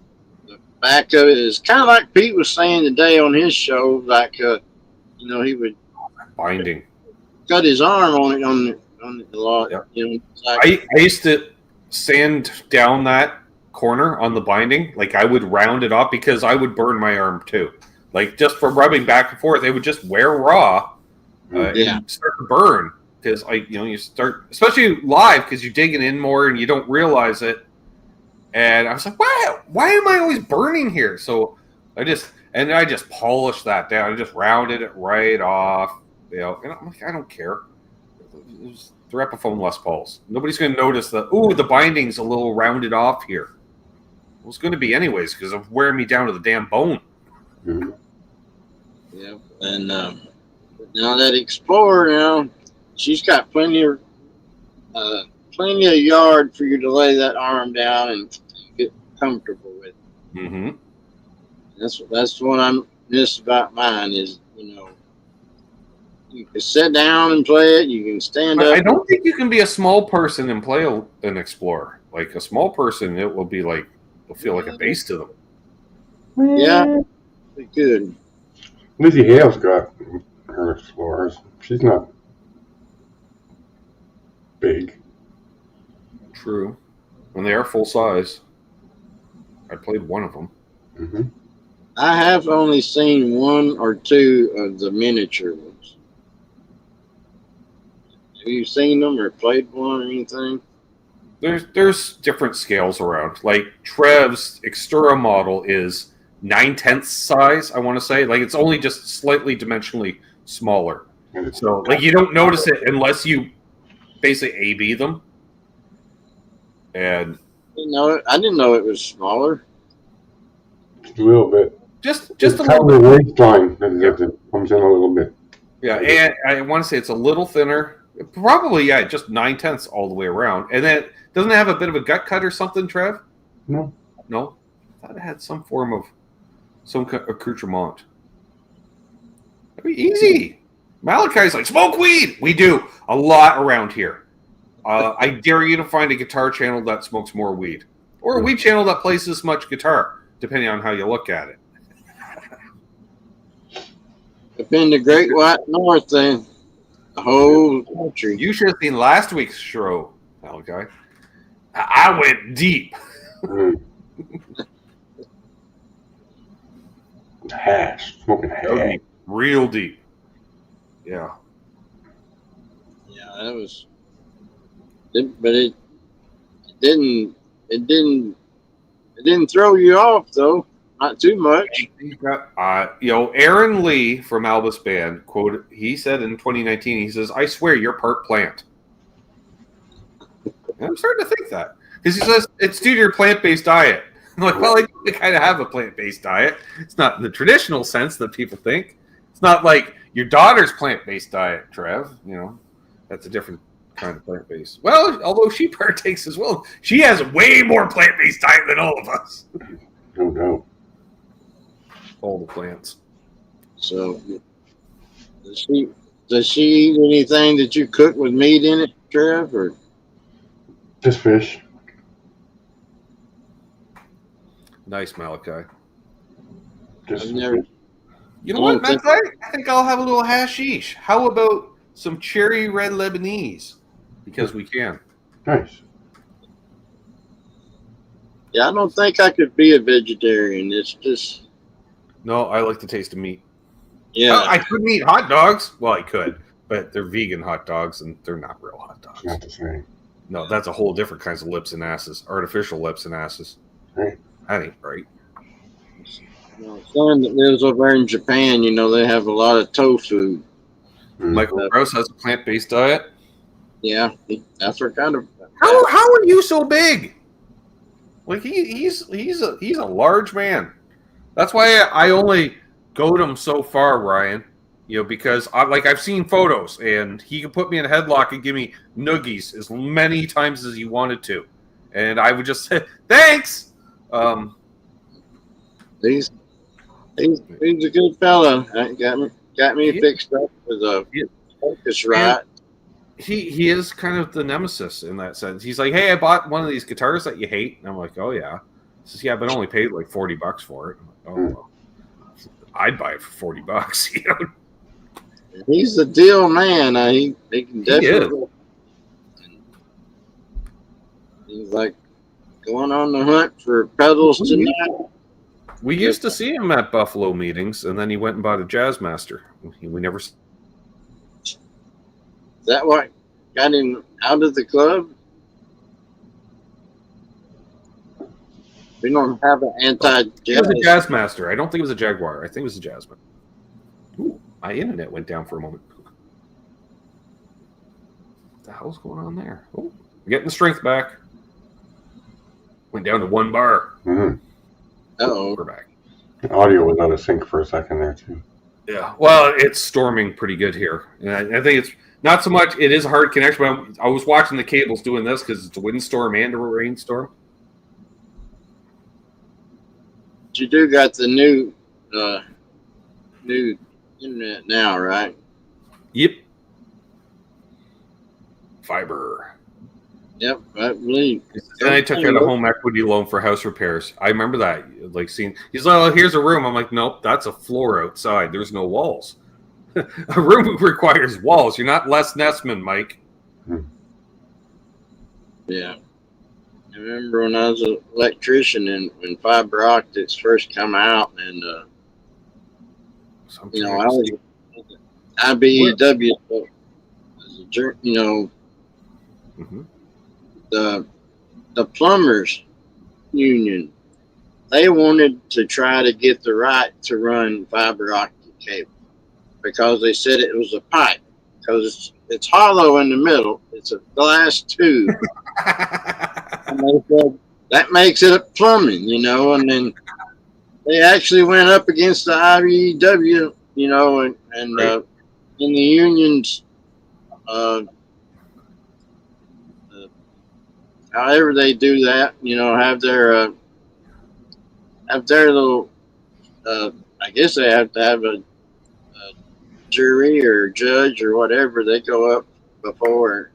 the back of it is kind of like Pete was saying today on his show. Like, he would Binding. cut his arm on it a lot. Yeah. Like, I used to sand down that corner on the binding. Like, I would round it off because I would burn my arm too. Like, just from rubbing back and forth, they would just wear raw and start to burn. Because, you start, especially live, because you're digging in more and you don't realize it. And I was like, why am I always burning here? So I just polished that down. I just rounded it right off. And I'm like, I don't care. They're Epiphone Les Pauls. Nobody's going to notice that, the binding's a little rounded off here. Well, it's going to be anyways, because it's wearing me down to the damn bone. Mm-hmm. Yeah, and now that Explorer, she's got plenty of yard for you to lay that arm down and get comfortable with. Mm-hmm. That's what I'm missed about mine is, you can sit down and play it. You can stand up. I don't think you can be a small person and play an Explorer. Like a small person, it will be like, it'll feel like a bass to them. Yeah, pretty good. Lizzie Hale's got her Explorers. She's not big. True. And they are full size. I played one of them. Mm-hmm. I have only seen 1 or 2 of the miniature ones. Have you seen them or played one or anything? There's different scales around. Like Trev's Extura model is 9/10 size, I want to say. Like, it's only just slightly dimensionally smaller. So, like, you don't notice it unless you basically A/B them. And I didn't know it was smaller. Just a little bit. Just a it's little bit. bit. The waistline that comes in a little bit. Yeah, and I want to say it's a little thinner. Probably, just 9/10 all the way around. And then, doesn't it have a bit of a gut cut or something, Trev? No. No? I thought it had some form of some accoutrement. That'd be easy. Malachi's like, smoke weed! We do. A lot around here. I dare you to find a guitar channel that smokes more weed. Or a weed channel that plays this much guitar, depending on how you look at it. Up in the Great White North, then the whole country. You should have seen last week's show, Malachi. I went deep. Hash. Smoking hash. Real deep. Yeah. Yeah, that was. But it didn't throw you off though. Not too much. Aaron Lee from Albus Band, quote, he said in 2019, he says, I swear you're part plant. And I'm starting to think that. Because he says, it's due to your plant-based diet. I'm like, well, I kind of have a plant-based diet. It's not in the traditional sense that people think. It's not like your daughter's plant-based diet, Trev. That's a different kind of plant-based. Well, although she partakes as well. She has a way more plant-based diet than all of us. No doubt. All the plants. So, does she eat anything that you cook with meat in it, Trev, or just fish? Nice, Malachi. Just never. You know what, Malachi? I think I'll have a little hashish. How about some cherry red Lebanese? Because we can. Nice. Yeah, I don't think I could be a vegetarian. It's just No, I like the taste of meat. Yeah. I couldn't eat hot dogs. Well, I could, but they're vegan hot dogs, and they're not real hot dogs. It's not the same. No, that's a whole different kinds of lips and asses. Artificial lips and asses. Right. That ain't right. Son that lives over in Japan, they have a lot of tofu. Michael Gross has a plant-based diet. Yeah, that's what kind of. How are you so big? Like he's a large man. That's why I only goad him so far, Ryan. Because I've seen photos, and he could put me in a headlock and give me noogies as many times as he wanted to, and I would just say thanks. He's a good fella. Got me fixed up with a focus right. He is kind of the nemesis in that sense. He's like, hey, I bought one of these guitars that you hate, and I'm like, oh yeah. He says, yeah, but I only paid like $40 for it. I'm like, oh well. I'd buy it for $40. He's the deal man. He can definitely. He's like going on the hunt for pedals tonight. We used to see him at Buffalo meetings, and then he went and bought a Jazzmaster. We never. Is that what got him out of the club? We don't have an anti-jazz. It was a Jazzmaster. I don't think it was a Jaguar. I think it was a Jazzmaster. Ooh, my internet went down for a moment. What the hell's going on there? Oh, getting the strength back. Went down to 1 bar. Mm-hmm. Uh-oh. We're back. The audio was out of sync for a second there, too. Yeah, well, it's storming pretty good here. And I think it's not so much, it is a hard connection, but I was watching the cables doing this because it's a windstorm and a rainstorm. You do got the new internet now, right? Yep. Fiber. Yep, I believe. And I took out a home equity loan for house repairs. I remember that. Like seeing, he's like, oh, here's a room. I'm like, nope, that's a floor outside. There's no walls. A room requires walls. You're not Les Nessman, Mike. Yeah. I remember when I was an electrician and when fiber optics first come out, and I was IBEW, the plumbers union, they wanted to try to get the right to run fiber optic cable because they said it was a pipe because it's hollow in the middle. It's a glass tube. And they said that makes it a plumbing, and then they actually went up against the IBEW, and right. In the unions, however they do that, have their little, I guess they have to have a jury or judge or whatever. They go up before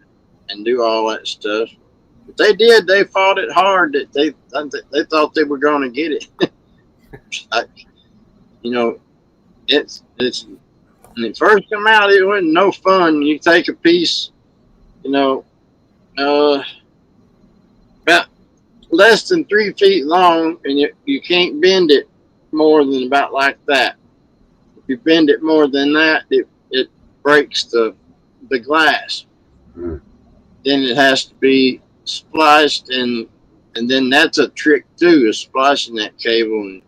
and do all that stuff. But they did. They fought it hard. That they thought they were going to get it. It's when it first come out, it wasn't no fun. You take a piece, about less than 3 feet long, and you can't bend it more than about like that. If you bend it more than that, it breaks the glass. Then it has to be spliced, and then that's a trick too, is splicing that cable and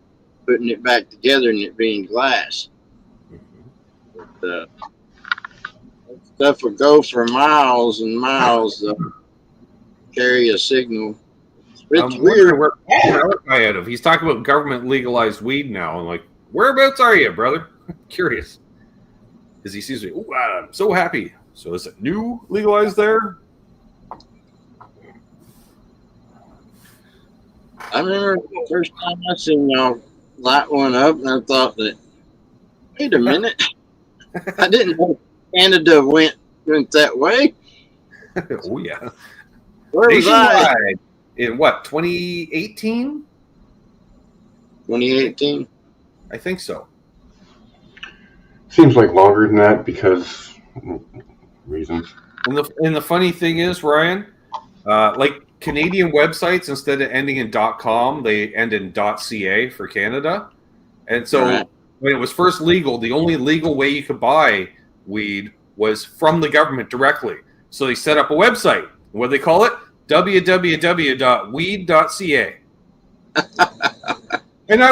putting it back together and it being glass. But, that stuff would go for miles and miles to carry a signal. It's weird. Where guy out of? He's talking about government legalized weed now. I'm like, whereabouts are you, brother? Curious. Because he sees me. Oh, I'm so happy. So is it new legalized there? I remember the first time I seen y'all light one up, and I thought that, wait a minute, I didn't know Canada went that way. Oh yeah. Where was I? In what, 2018? 2018. I think so. Seems like longer than that because reasons. And the funny thing is, Ryan, like Canadian websites, instead of ending in .com, they end in .ca for Canada. And so when it was first legal, the only legal way you could buy weed was from the government directly. So they set up a website. What do they call it? www.weed.ca. And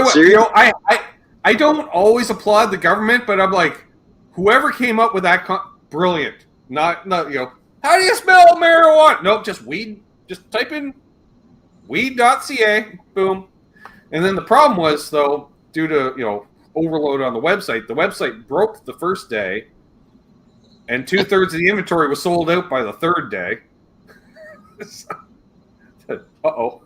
I don't always applaud the government, but I'm like, whoever came up with that, brilliant. Not how do you spell marijuana? Nope, just weed. Just type in weed.ca. Boom. And then the problem was, though, due to overload on the website broke the first day, and 2/3 of the inventory was sold out by the third day. Uh-oh.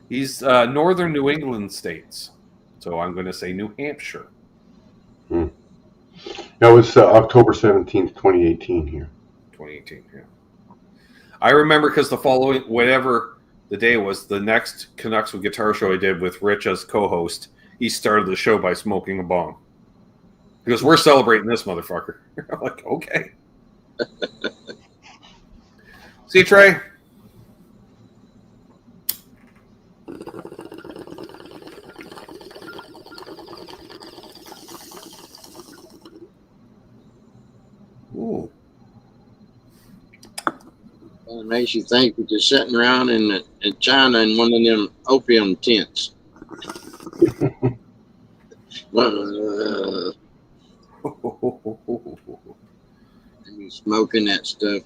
He's northern New England states, so I'm going to say New Hampshire. That was October 17th, 2018 here. 2018, yeah. I remember because the following, whatever the day was, the next Canucks with Guitar show I did with Rich as co-host, he started the show by smoking a bong. Because we're celebrating this motherfucker. I'm like, okay. See you, Trey. Ooh. It makes you think that you're sitting around in China in one of them opium tents. And smoking that stuff.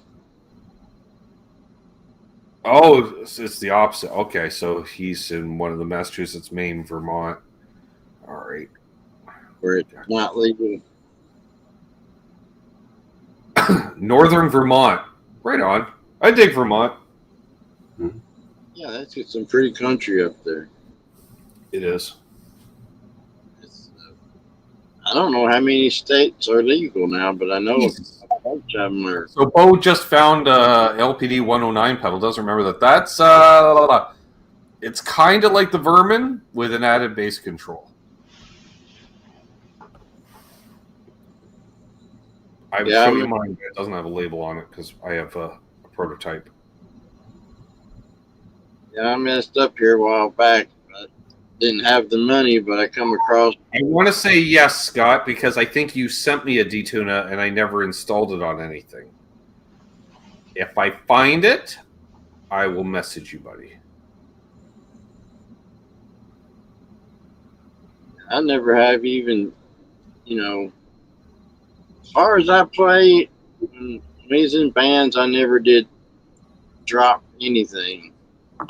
Oh, it's the opposite. Okay, so he's in one of the Massachusetts, Maine, Vermont. All right. Where it's not legal. Northern Vermont. Right on. I dig Vermont. Yeah, that's got some pretty country up there. It is. I don't know how many states are legal now, but I know a bunch of them are. So Bo just found LPD 109 pedal. Doesn't remember that. That's it's kind of like the Vermin with an added bass control. I would show you mine, but it doesn't have a label on it because I have a prototype. Yeah, I messed up here a while back. I didn't have the money, but I come across. I want to say yes, Scott, because I think you sent me a D-Tuna and I never installed it on anything. If I find it, I will message you, buddy. I never have even, as far as I play, when I was in bands, I never did drop anything.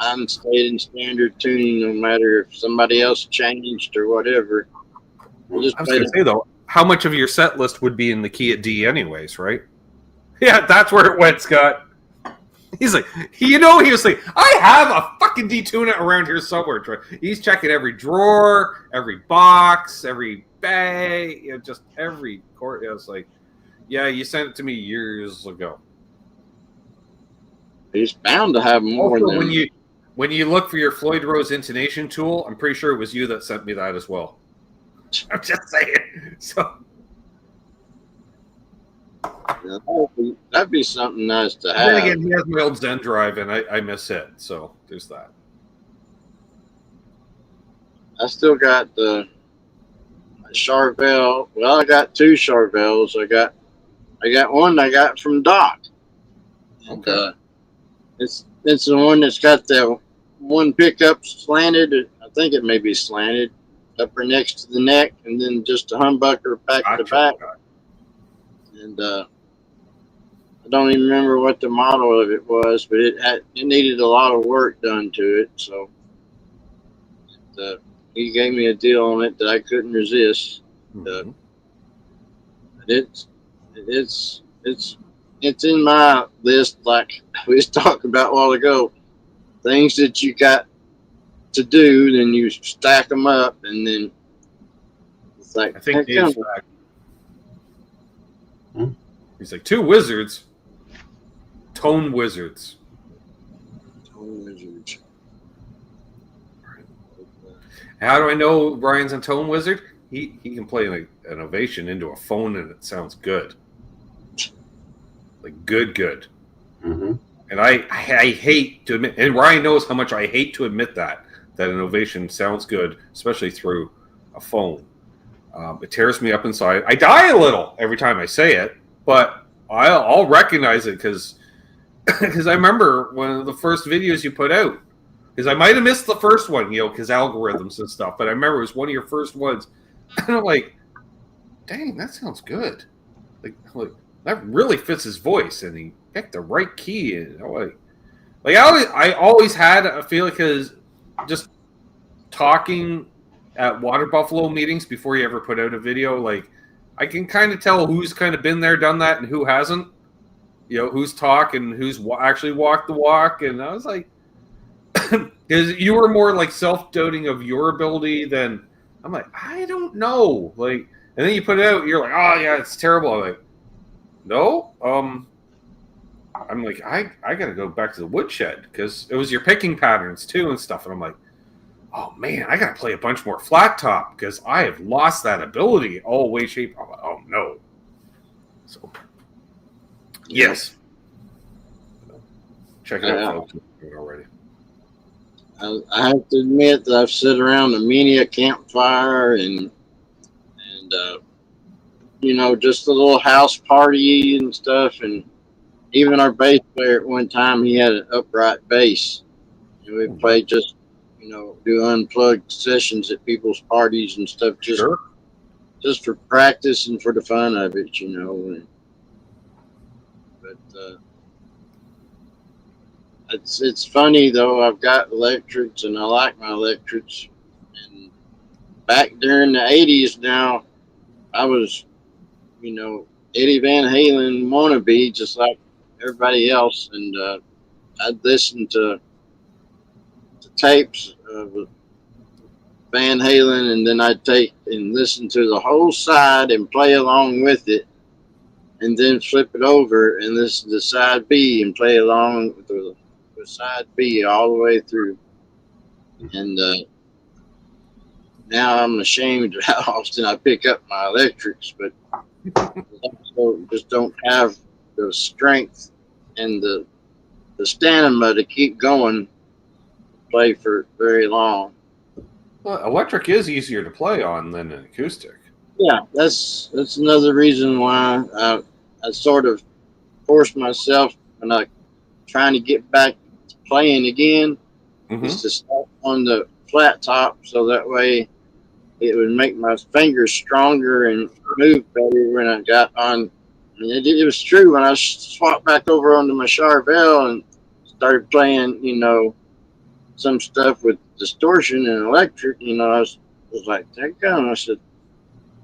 I stayed in standard tuning no matter if somebody else changed or whatever. I was going to say, though, how much of your set list would be in the key at D anyways, right? Yeah, that's where it went, Scott. He's like, he was like, I have a fucking D-Tuna around here somewhere. He's checking every drawer, every box, every bag, just every court. I was like, yeah, you sent it to me years ago. He's bound to have more also, than when you look for your Floyd Rose intonation tool, I'm pretty sure it was you that sent me that as well. I'm just saying. So yeah, that'd be something nice to have. Then again, he has my old Zen drive, and I miss it. So there's that. I still got the Charvel. Well, I got two Charvels. I got one I got from Doc. And, okay. It's the one that's got the one pickup slanted. I think it may be slanted upper next to the neck, and then just a humbucker back to back. And I don't even remember what the model of it was, but it needed a lot of work done to it. So he gave me a deal on it that I couldn't resist. Mm-hmm. It's in my list, like we was talking about a while ago. Things that you got to do, then you stack them up, and then it's like I think he's like 2 wizards, tone wizards. Tone wizards. How do I know Ryan's a tone wizard? He can play an ovation into a phone and it sounds good. Like good. Mm-hmm. And I hate to admit, and Ryan knows how much I hate to admit that an ovation sounds good, especially through a phone. It tears me up inside. I die a little every time I say it, but I'll recognize it because I remember one of the first videos you put out. Because I might have missed the first one, because algorithms and stuff. But I remember it was one of your first ones, and I'm like, "Dang, that sounds good." Like that really fits his voice, and he picked the right key. And I always had a feeling because just talking at Water Buffalo meetings before you ever put out a video, like I can kind of tell who's kind of been there, done that, and who hasn't. Who's talked and who's actually walked the walk. And I was like, because you were more like self-doubting of your ability than I'm like, I don't know. Like, and then you put it out, you're like, oh yeah, it's terrible. I'm like, no. I'm like, I got to go back to the woodshed because it was your picking patterns too and stuff. And I'm like, oh man, I got to play a bunch more flat top because I have lost that ability all way, shape. I'm like, oh no. So, yes. Check it out, folks. Already. I have to admit that I've sit around many a campfire and just a little house party and stuff, and even our bass player at one time, he had an upright bass, and we played just do unplugged sessions at people's parties and stuff, just for practice and for the fun of it, But it's funny though. I've got electrics and I like my electrics. And back during the '80s, now I was, Eddie Van Halen wannabe, just like everybody else, and I'd listen to tapes of Van Halen, and then I'd take and listen to the whole side and play along with it, and then flip it over and listen to side B and play along with the side B all the way through. And now I'm ashamed of how often I pick up my electrics, but also just don't have the strength and the stamina to keep going, play for very long. Well, electric is easier to play on than an acoustic. Yeah, that's another reason why I sort of forced myself when I trying to get back to playing again, is to start on the flat top, so that way it would make my fingers stronger and move better when I got on. It was true when I swapped back over onto my Charvel and started playing, some stuff with distortion and electric. I was like, "Dadgum," I said,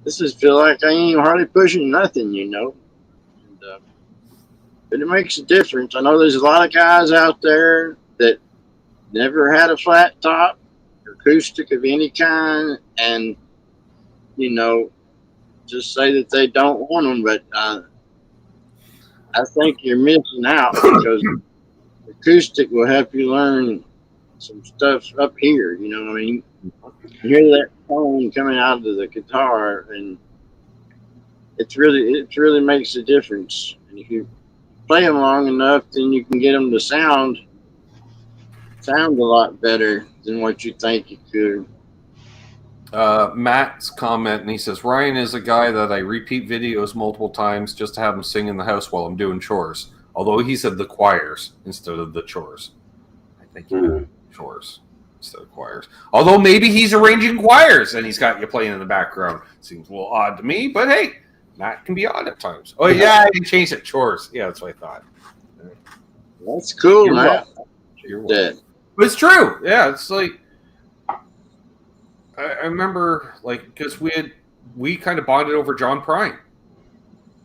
"This is feel like I ain't hardly pushing nothing," And, but it makes a difference. I know there's a lot of guys out there that never had a flat top, acoustic of any kind, and just say that they don't want them. But I think you're missing out because acoustic will help you learn some stuff up here. You know what I mean? You hear that tone coming out of the guitar, and it really makes a difference. And if you play them long enough, then you can get them to sound a lot better than what you think you could. Matt's comment, and he says, Ryan is a guy that I repeat videos multiple times just to have him sing in the house while I'm doing chores. Although he said the choirs instead of the chores. I think he meant chores instead of choirs. Although maybe he's arranging choirs and he's got you playing in the background. Seems a little odd to me, but hey, Matt can be odd at times. Oh yeah, he changed it. Chores. Yeah, that's what I thought. That's cool, man. You're welcome. But it's true. Yeah, it's like I remember, because we kind of bonded over John Prine.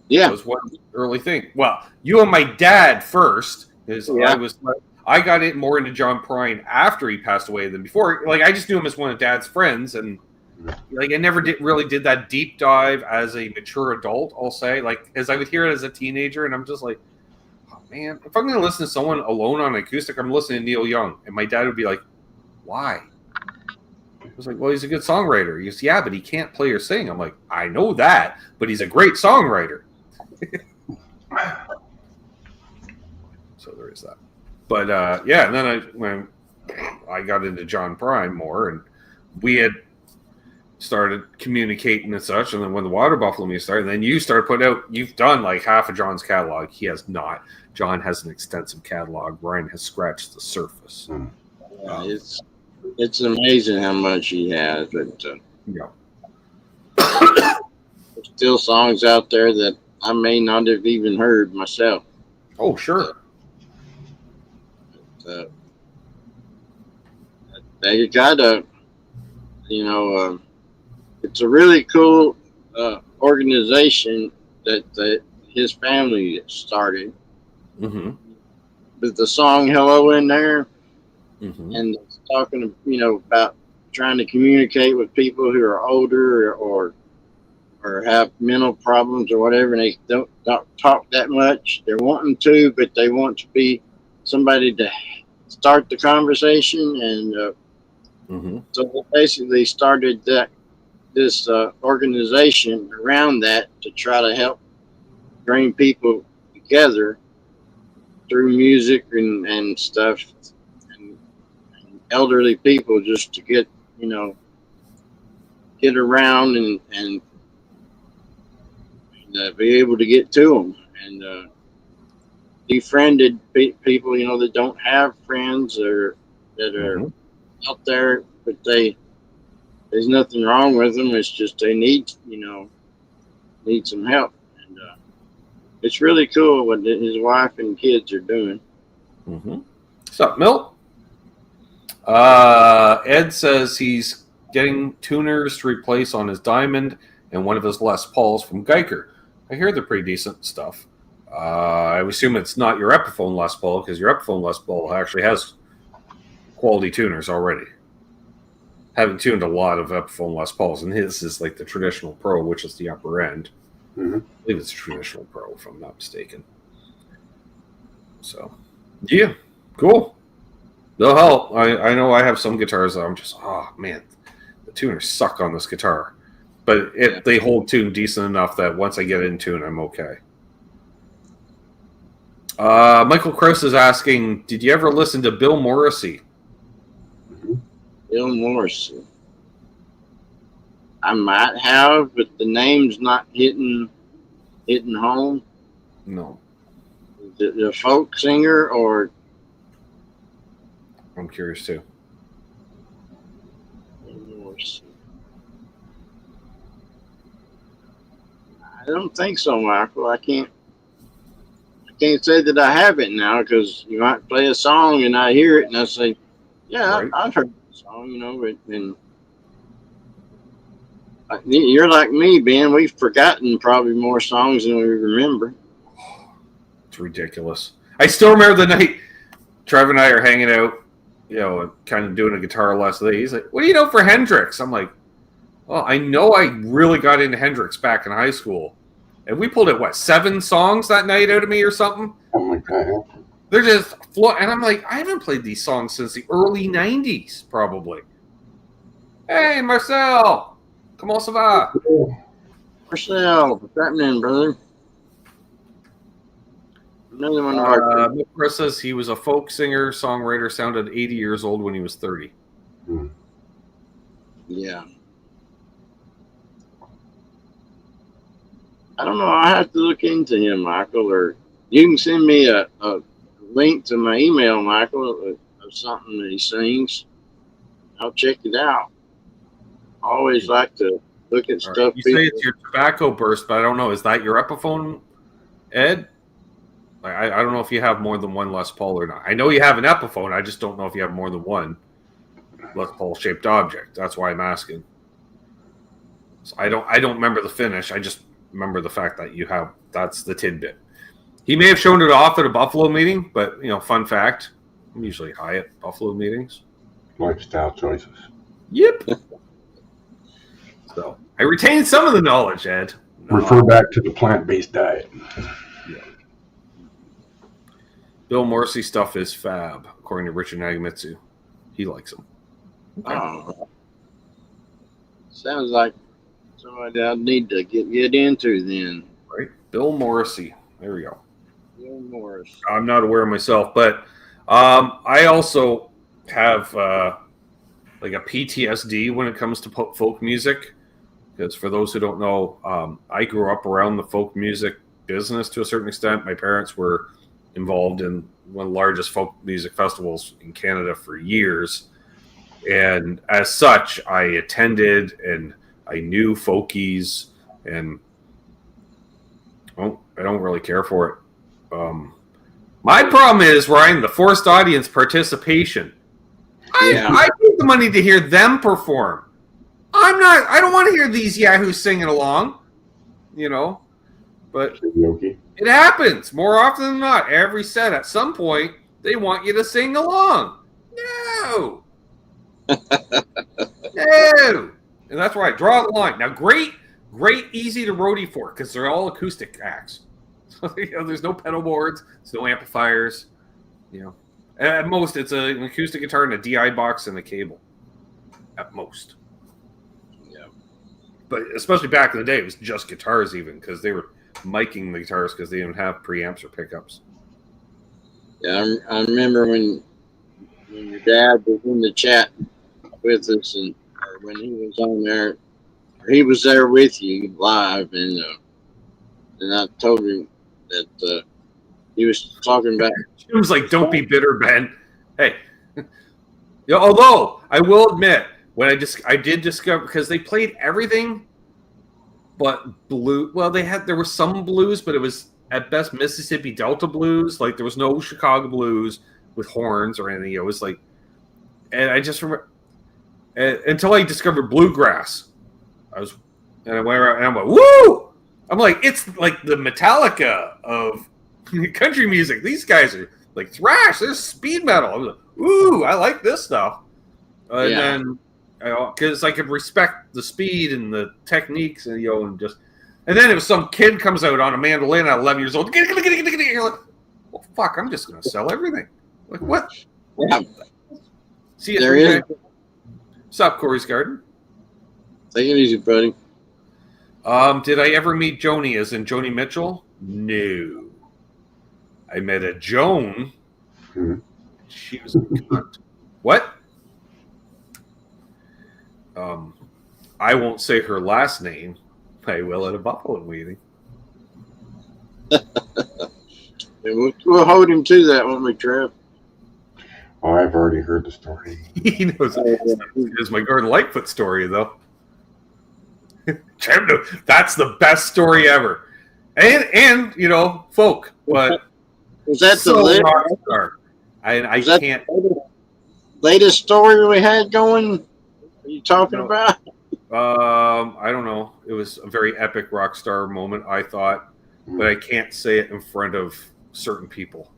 Yeah, that was one early thing. Well, you and my dad first, because I got more into John Prine after he passed away than before. I just knew him as one of Dad's friends, and I never really did that deep dive as a mature adult. I'll say, as I would hear it as a teenager, and I'm just like, oh man, if I'm going to listen to someone alone on acoustic, I'm listening to Neil Young, and my dad would be like, why? I was like, well, he's a good songwriter. He goes, yeah, but he can't play or sing. I'm like, I know that, but he's a great songwriter. So there is that. But and then when I got into John Prine more, and we had started communicating and such, and then when the Water Buffalo meeting started, then you started putting out. You've done like half of John's catalog. He has not. John has an extensive catalog. Ryan has scratched the surface. It's amazing how much he has, but Yeah. there's still songs out there that I may not have even heard myself. Oh, sure. They gotta, it's a really cool organization that his family started. Mm-hmm. With the song "Hello" in there, Mm-hmm. and it's talking, about trying to communicate with people who are older or have mental problems or whatever, and they don't talk that much. They're wanting to, but they want to be somebody to start the conversation, and Mm-hmm. so they basically started this organization around that to try to help bring people together through music and stuff, and elderly people just to get around and be able to get to them, and befriended people that don't have friends or that are Mm-hmm. out there, but there's nothing wrong with them. It's just they need some help, and it's really cool what his wife and kids are doing. Mm-hmm. What's up, Milt? Ed says he's getting tuners to replace on his Diamond and one of his Les Pauls from Geiger. I hear they're pretty decent stuff. I assume it's not your Epiphone Les Paul, because your Epiphone Les Paul actually has quality tuners already. Haven't tuned a lot of Epiphone Les Pauls, and his is like the traditional Pro, which is the upper end. Mm-hmm. I believe it's traditional Pro, if I'm not mistaken. So, yeah, cool. They'll help. I know I have some guitars that I'm just, oh man, the tuners suck on this guitar. But they hold tune decent enough that once I get in tune, I'm okay. Michael Krause is asking, did you ever listen to Bill Morrissey? Bill Morrissey. I might have, but the name's not hitting home. No. The folk singer, or I'm curious too. Bill Morrissey. I don't think so, Michael. I can't say that I have it now, because you might play a song and I hear it and I say, yeah, Right. I've heard the song, and you're like me, Ben. We've forgotten probably more songs than we remember. It's ridiculous. I still remember the night Trevor and I are hanging out, kind of doing a guitar lesson. He's like, what do you know for Hendrix? I'm like, well, I know I really got into Hendrix back in high school. And we pulled it, 7 songs that night out of me or something? Oh my God. They're just and I'm like, I haven't played these songs since the early 90s, probably. Hey, Marcel! Comment ça va? Marcel, what's happening, brother? Another one of our Chris says he was a folk singer, songwriter, sounded 80 years old when he was 30. Yeah. I don't know. I have to look into him, Michael, or you can send me a link to my email, Michael, of something that he sings. I'll check it out. I always like to look at stuff. You say it's your tobacco burst, but I don't know. Is that your Epiphone, Ed? I don't know if you have more than one Les Paul or not. I know you have an Epiphone. I just don't know if you have more than one Les Paul shaped object. That's why I'm asking. So I don't remember the finish. I just remember the fact that you have. That's the tidbit. He may have shown it off at a Buffalo meeting, but fun fact, I'm usually high at Buffalo meetings. Lifestyle choices. Yep. So I retained some of the knowledge, Ed. Refer back to the plant-based diet. Yeah. Bill Morrissey stuff is fab, according to Richard Nagamitsu. He likes them. Okay. Oh, sounds like somebody I need to get into then. Right, Bill Morrissey. There we go. Bill Morrissey. I'm not aware myself, but I also have like a PTSD when it comes to folk music. Because for those who don't know, I grew up around the folk music business to a certain extent. My parents were involved in one of the largest folk music festivals in Canada for years. And as such, I attended and I knew folkies, and I don't really care for it. My problem is, Ryan, the forced audience participation. I need the money to hear them perform. I don't want to hear these yahoos singing along, but it happens more often than not. Every set, at some point, they want you to sing along. No. No. And that's where I draw the line. Now, great, easy to roadie for, because they're all acoustic acts. So, there's no pedal boards, there's no amplifiers. At most, it's an acoustic guitar and a DI box and a cable. At most. Yeah. But especially back in the day, it was just guitars even, because they were miking the guitars because they didn't have preamps or pickups. Yeah, I remember when your dad was in the chat with us, and when he was on there, he was there with you live, and I told him that he was talking about. He was like, "Don't be bitter, Ben." Hey, although I will admit, when I did discover, because they played everything but blue. Well, there were some blues, but it was at best Mississippi Delta blues. Like, there was no Chicago blues with horns or anything. It was like, and I just remember until I discovered bluegrass. I went around and I'm like, woo! I'm like, it's like the Metallica of country music. These guys are like thrash. There's speed metal. I was like, ooh, I like this stuff. And then, because I could respect the speed and the techniques, and and then if some kid comes out on a mandolin at 11 years old, you're like, well, fuck, I'm just gonna sell everything. Like, what? Yeah. See, there is. What's up, Corey's Garden? Take it easy, buddy. Did I ever meet Joni, as in Joni Mitchell? No. I met a Joan. Mm-hmm. She was a cunt. What? I won't say her last name. I will at a Buffalo meeting. We'll hold him to that when we trip. Oh, I've already heard the story. He knows it's my Gordon Lightfoot story, though. That's the best story ever. And folk. But was that so the latest? I can't. Latest story we had going? Are you talking about? I don't know. It was a very epic rock star moment, I thought, but I can't say it in front of certain people.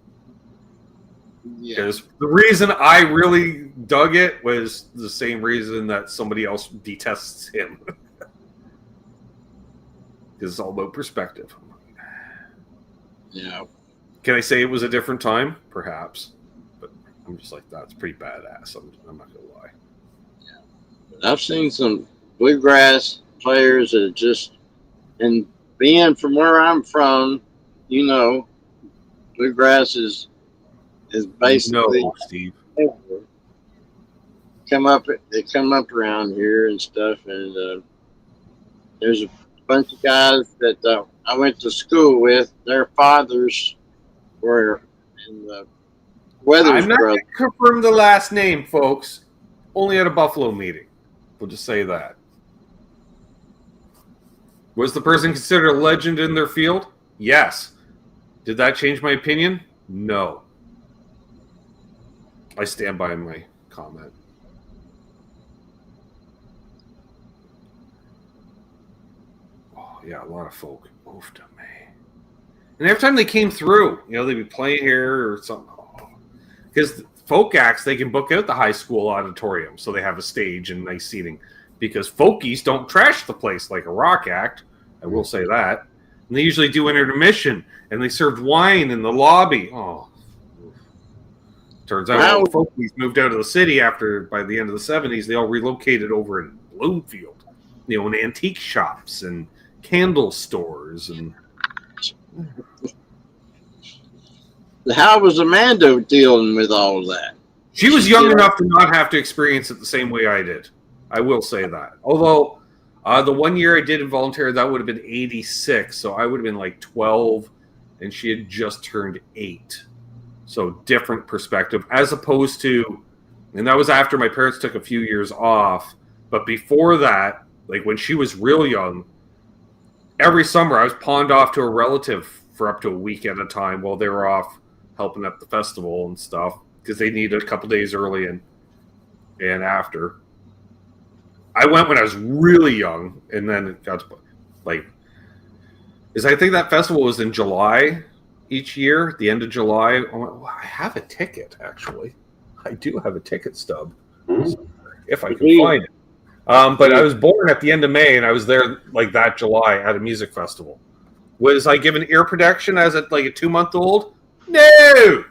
Because the reason I really dug it was the same reason that somebody else detests him. Because it's all about perspective. Yeah. Can I say it was a different time? Perhaps. But I'm just like, that's pretty badass. I'm not going to lie. Yeah. I've seen some bluegrass players that just, and being from where I'm from, bluegrass is basically Steve. They come up around here and stuff, and there's a bunch of guys that I went to school with. Their fathers were in the Weathers I'm not brothers. going to confirm the last name, folks. Only at a Buffalo meeting. We'll just say that. Was the person considered a legend in their field? Yes. Did that change my opinion? No. I stand by my comment. Oh, yeah, a lot of folk moved to me. And every time they came through, they'd be playing here or something. Because folk acts, they can book out the high school auditorium, so they have a stage and nice seating. Because folkies don't trash the place like a rock act. I will say that. And they usually do an intermission, and they served wine in the lobby. Oh. Turns out folkies moved out of the city by the end of the 70s, they all relocated over in Bloomfield. In antique shops and candle stores. And how was Amanda dealing with all that? She was young enough to not have to experience it the same way I did. I will say that. Although the 1 year I did involuntary, that would have been 86. So I would have been like 12 and she had just turned 8. So different perspective as opposed to, and that was after my parents took a few years off. But before that, like when she was real young, every summer I was pawned off to a relative for up to a week at a time while they were off helping at the festival and stuff because they needed a couple days early and after. I went when I was really young, and then it got to like, I think that festival was in July each year, the end of July. Oh, I have a ticket, actually. I do have a ticket stub, if I can find it. But I was born at the end of May, and I was there like that July at a music festival. Was I given ear protection as a 2-month-old? No!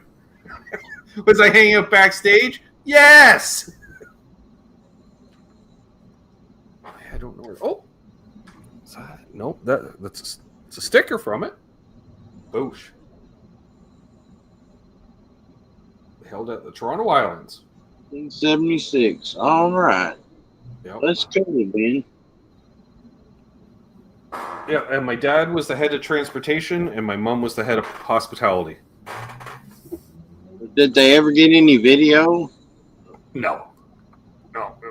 Was I hanging out backstage? Yes! I don't know where. Oh! Nope, that's it's a sticker from it. Boosh. Held at the Toronto Islands. 1976. All right. Yep. Let's go, Ben. Yeah, and my dad was the head of transportation, and my mom was the head of hospitality. Did they ever get any video? No,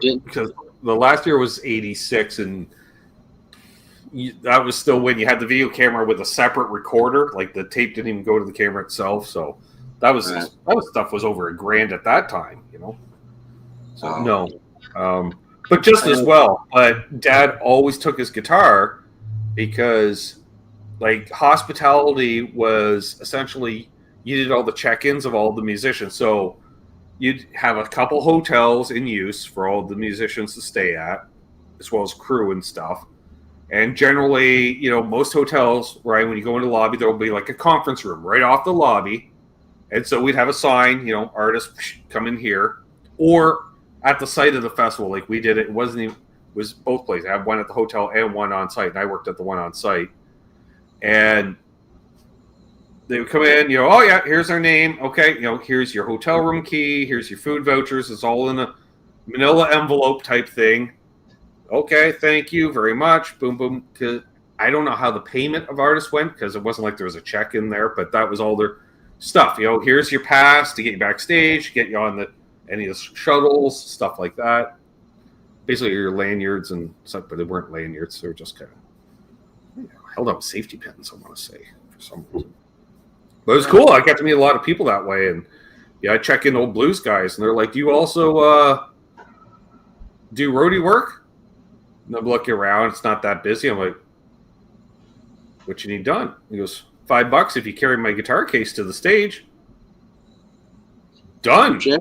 because the last year was 86, and that was still when you had the video camera with a separate recorder. Like the tape didn't even go to the camera itself, so that stuff was over $1,000 at that time, So no, but just as well. But Dad always took his guitar because, like, hospitality was essentially you did all the check-ins of all the musicians. So you'd have a couple hotels in use for all the musicians to stay at, as well as crew and stuff. And generally, most hotels, right, when you go into the lobby, there will be like a conference room right off the lobby. And so we'd have a sign, artists come in here. Or at the site of the festival, like we did it. It was both places. I had one at the hotel and one on site. And I worked at the one on site. And they would come in, oh yeah, here's our name. Okay, here's your hotel room key. Here's your food vouchers. It's all in a manila envelope type thing. Okay, thank you very much. Boom, boom. Cause I don't know how the payment of artists went because it wasn't like there was a check in there, but that was all their stuff. Here's your pass to get you backstage, get you on any of the shuttles, stuff like that. Basically, your lanyards and stuff, but they weren't lanyards. They were just kind of held up safety pins, I want to say, for some reason. But it was cool. I got to meet a lot of people that way. And I check in old blues guys, and they're like, do you also do roadie work? And I'm looking around. It's not that busy. I'm like, what you need done? He goes, $5 if you carry my guitar case to the stage. Done. Yeah.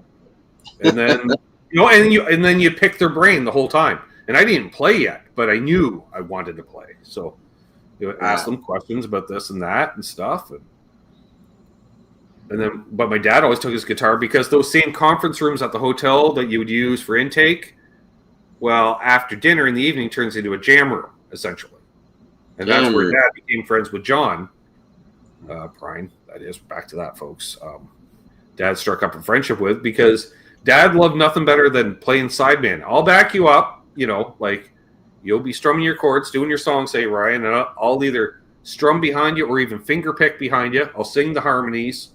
And then and then you pick their brain the whole time. And I didn't play yet, but I knew I wanted to play. So ask them questions about this and that and stuff. But my dad always took his guitar because those same conference rooms at the hotel that you would use for intake, well, after dinner in the evening turns into a jam room, essentially. And that's where Dad became friends with John Prine. That is, back to that, folks. Dad struck up a friendship with because Dad loved nothing better than playing sideman. I'll back you up, like you'll be strumming your chords, doing your song, say, Ryan, and I'll either strum behind you or even finger pick behind you. I'll sing the harmonies,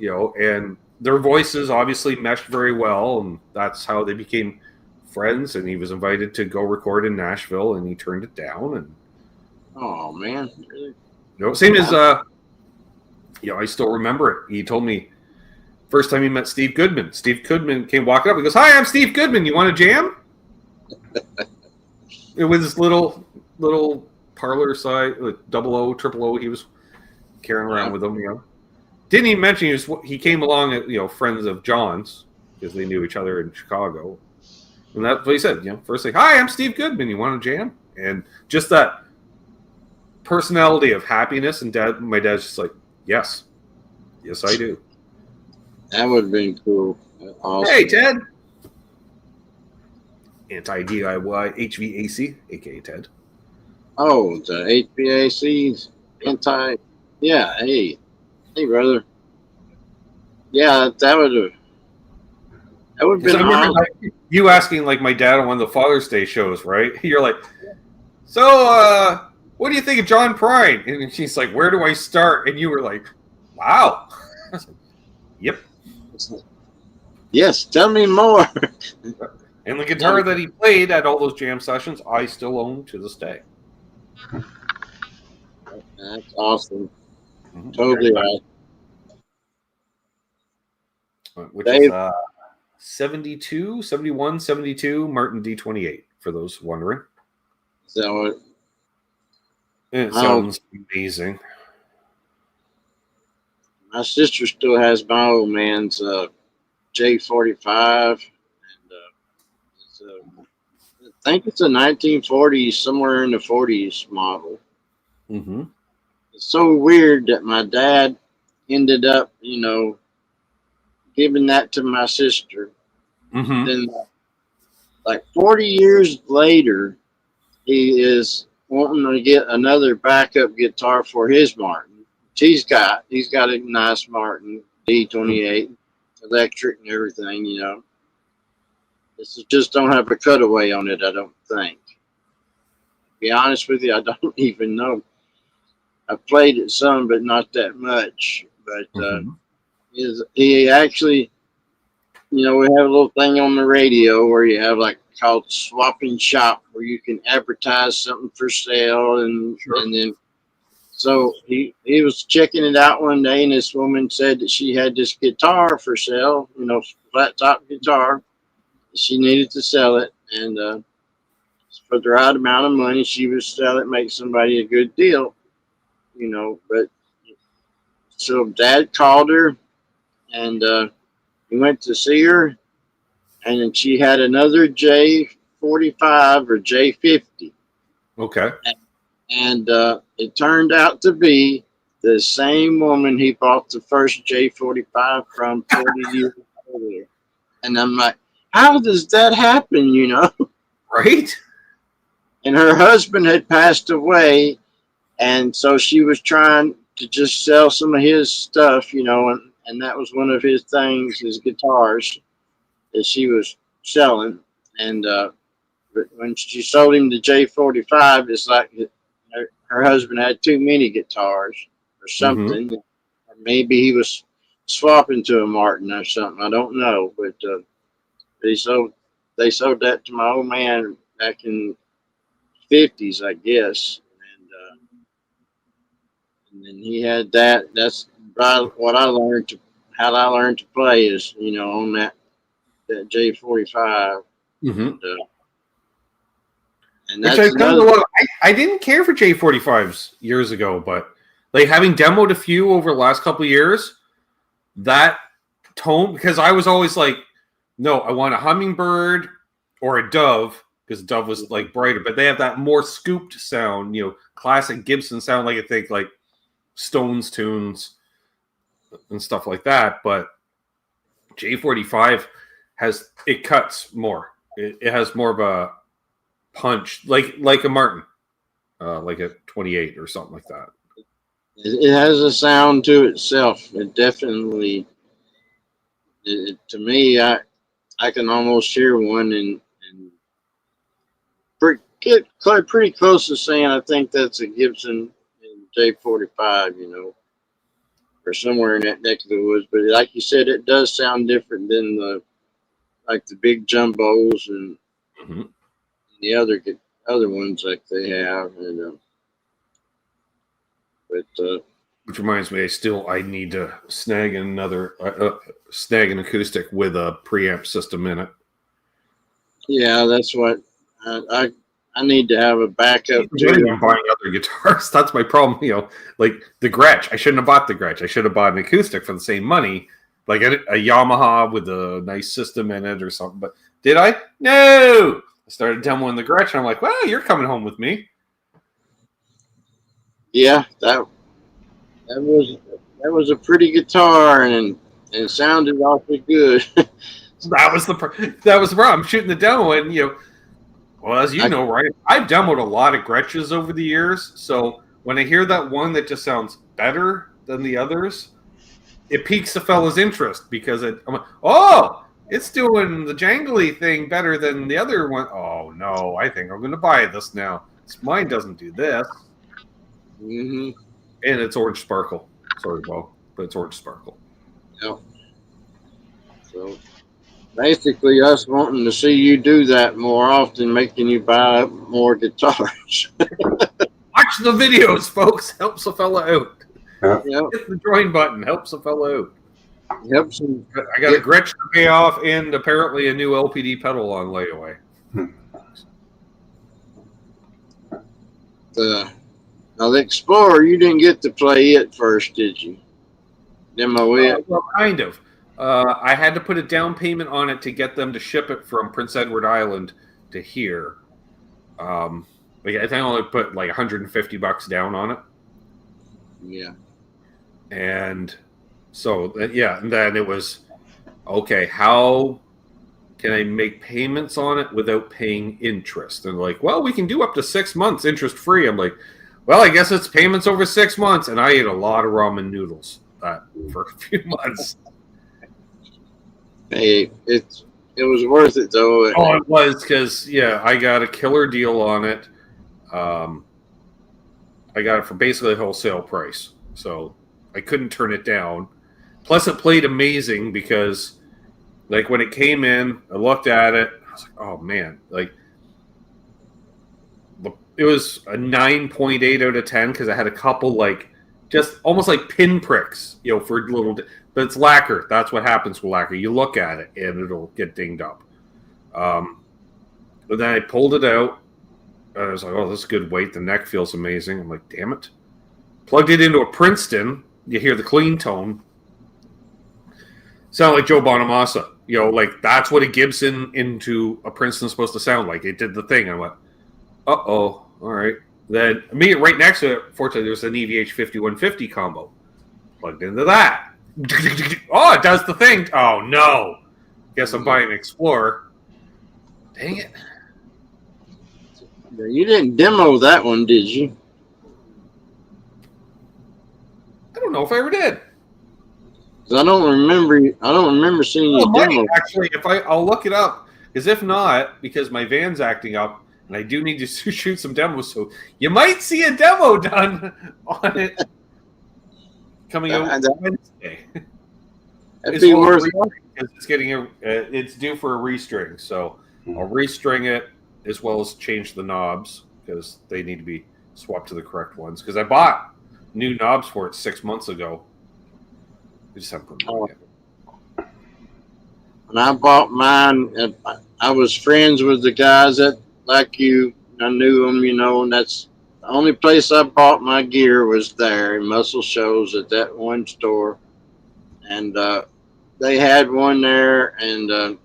and their voices obviously meshed very well, and that's how they became friends. And he was invited to go record in Nashville, and he turned it down. And oh man, same as I still remember it. He told me first time he met Steve Goodman. Steve Goodman came walking up. He goes, "Hi, I'm Steve Goodman. You want to jam?" It was this little parlor side, like 00, 000. He was carrying around with him. Didn't even mention he came along at friends of John's because they knew each other in Chicago. And that's what he said. First thing, "Hi, I'm Steve Goodman. You want to jam?" And just that personality of happiness. And my dad's just like, yes, I do. That would have been cool. Awesome. Hey, Ted. Anti-DIY HVAC, aka Ted. Oh, the HVAC's anti. Yeah. Hey, brother. Yeah, that would have. That would have been awesome. Like, you asking like my dad on one of the Father's Day shows, right? You're like, so what do you think of John Prine? And she's like, where do I start? And you were like, wow. Yep. Yes, tell me more. And the guitar that he played at all those jam sessions, I still own to this day. That's awesome. Mm-hmm. Totally right. Which Dave, is 72, 71, 72 Martin D28, for those wondering. So it sounds amazing. My sister still has my old man's J45. I think it's a 1940s, somewhere in the 40s model. Mm-hmm. It's so weird that my dad ended up, giving that to my sister. Mm-hmm. Then, like 40 years later, he is wanting to get another backup guitar for his Martin. He's got a nice Martin D28, electric and everything, This just don't have a cutaway on it, I don't think. To be honest with you, I don't even know. I played it some, but not that much. But he actually, we have a little thing on the radio where you have called Swapping Shop, where you can advertise something for sale, and then so he was checking it out one day, and this woman said that she had this guitar for sale, flat top guitar. She needed to sell it, and for the right amount of money, she would sell it, make somebody a good deal, But so Dad called her, and he went to see her, and then she had another J45 or J50. Okay. And it turned out to be the same woman he bought the first J45 from 40 years earlier. And I'm like, how does that happen, Right? And her husband had passed away, and so she was trying to just sell some of his stuff, and that was one of his things, his guitars, that she was selling. And but when she sold him the J45, it's like her husband had too many guitars or something. Mm-hmm. Or maybe he was swapping to a Martin or something. I don't know, but they sold that to my old man back in the 50s, I guess. And then he had that. That's what I learned how I learned to play is, on that J45. Mm-hmm. And that's which I didn't care for J45s years ago, but having demoed a few over the last couple of years, that tone, because I was always like, no, I want a hummingbird or a dove, because dove was brighter, but they have that more scooped sound, classic Gibson sound, I think Stones tunes and stuff like that. But J45 it cuts more. It has more of a punch, like a Martin, like a 28 or something like that. It has a sound to itself. It definitely, to me, I can almost hear one and get pretty close to saying I think that's a Gibson J45, or somewhere in that neck of the woods. But like you said, it does sound different than the big jumbos and the other ones like they have. And which reminds me, I need to snag an acoustic with a preamp system in it. Yeah, that's what I need to have a backup. I'm buying other guitars. That's my problem. Like the Gretsch. I shouldn't have bought the Gretsch. I should have bought an acoustic for the same money, like a Yamaha with a nice system in it or something. But did I? No. I started demoing the Gretsch, and I'm like, well, you're coming home with me. Yeah, that was a pretty guitar, and it sounded awfully good. That was the problem. I'm shooting the demo, and well, as you know, right? I've demoed a lot of Gretches over the years, so when I hear that one that just sounds better than the others, it piques the fella's interest because I'm like, oh, It's doing the jangly thing better than the other one. Oh no, I think I'm going to buy this now. Mine doesn't do this. Mm-hmm. And it's orange sparkle. Sorry, Bo, but it's orange sparkle. Yep. So basically, us wanting to see you do that more often, making you buy more guitars. Watch the videos, folks. Helps a fella out. Yep. Hit the join button. Helps a fella out. Helps him. I got a Gretsch to pay off and apparently a new LPD pedal on layaway. Now the Explorer, you didn't get to play it first, did you? Demo it? Well, kind of. I had to put a down payment on it to get them to ship it from Prince Edward Island to here. I think I only put like $150 down on it. Yeah. And so, yeah, and then it was, okay, how can I make payments on it without paying interest? And like, well, we can do up to 6 months interest free. I'm like, well, I guess it's payments over 6 months. And I ate a lot of ramen noodles for a few months. Hey, it was worth it though. Oh, it was, because, yeah, I got a killer deal on it. I got it for basically wholesale price. So I couldn't turn it down. Plus, it played amazing because, like, when it came in, I looked at it. I was like, "Oh man!" Like, it was a 9.8 out of 10 because I had a couple like just almost like pinpricks, for little. But it's lacquer. That's what happens with lacquer. You look at it and it'll get dinged up. But then I pulled it out. And I was like, "Oh, this is good weight. The neck feels amazing." I'm like, "Damn it!" Plugged it into a Princeton. You hear the clean tone. Sound like Joe Bonamassa. Like that's what a Gibson into a Princeton's supposed to sound like. It did the thing. I went, uh-oh, all right. Then right next to it, fortunately, there's an EVH 5150 combo. Plugged into that. Oh, it does the thing. Oh, no. Guess I'm buying an Explorer. Dang it. You didn't demo that one, did you? I don't know if I ever did. I don't remember seeing you demo. Actually, I'll look it up. Because if not, because my van's acting up, and I do need to shoot some demos, so you might see a demo done on it coming out Wednesday. It'd be worth it. It's due for a restring, so I'll restring it as well as change the knobs because they need to be swapped to the correct ones. Because I bought new knobs for it 6 months ago. We just haven't put them on yet. When I bought mine, I was friends with the guys that, like you, I knew them, and that's the only place I bought my gear was there in Muscle Shoals at that one store. And they had one there, and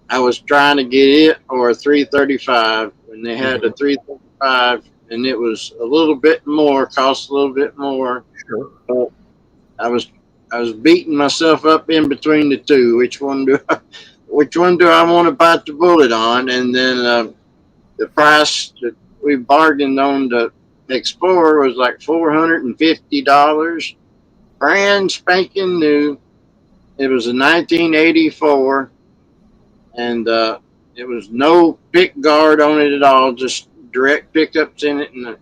I was trying to get it or a 335, and they had a 335, and it was a little bit more, cost a little bit more. Sure. But I was beating myself up in between the two. Which one do I want to bite the bullet on? And then the price that we bargained on the Explorer was like $450, brand spanking new. It was a 1984, and it was no pick guard on it at all, just direct pickups in it, and a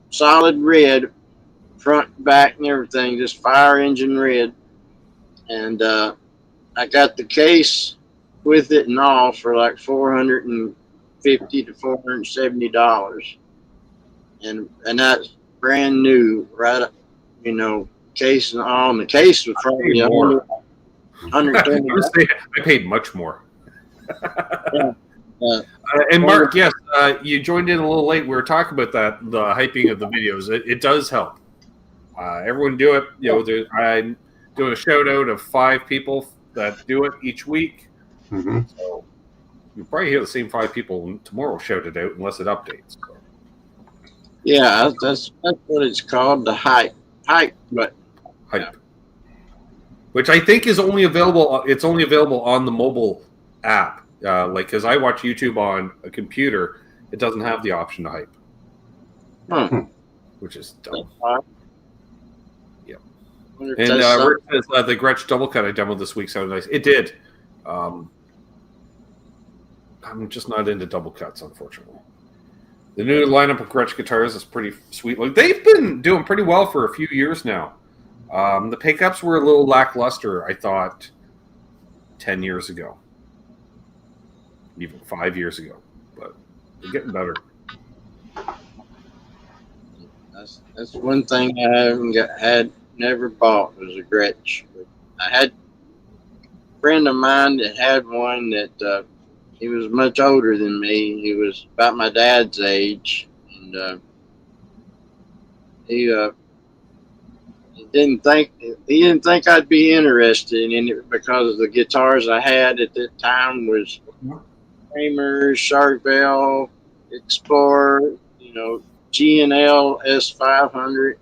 solid red front, back, and everything, just fire engine red. And I got the case with it and all for like $450 to $470, and that's brand new, right? Case and all. And the case was probably $120. I paid much more. Yeah. And Mark, yes, you joined in a little late. We were talking about that, the hyping of the videos. It does help. Everyone do it. I'm doing a shout out of 5 people that do it each week. Mm-hmm. So you'll probably hear the same 5 people tomorrow shout it out unless it updates. So. Yeah, that's what it's called, the hype. Hype. Yeah. Which I think is only available. It's only available on the mobile app. Because I watch YouTube on a computer, it doesn't have the option to hype, which is dumb. Yeah. Wonder if And that's Rick says the Gretsch double cut I demoed this week sounded nice. It did. I'm just not into double cuts, unfortunately. The new lineup of Gretsch guitars is pretty sweet. Like, they've been doing pretty well for a few years now. The pickups were a little lackluster, I thought, 10 years ago. Even 5 years ago. But they're getting better. That's one thing I haven't never bought was a Gretsch. But I had a friend of mine that had one that he was much older than me. He was about my dad's age, and he didn't think I'd be interested in it because the guitars I had at that time was Kramer, Charvel, Explorer, G&L S500,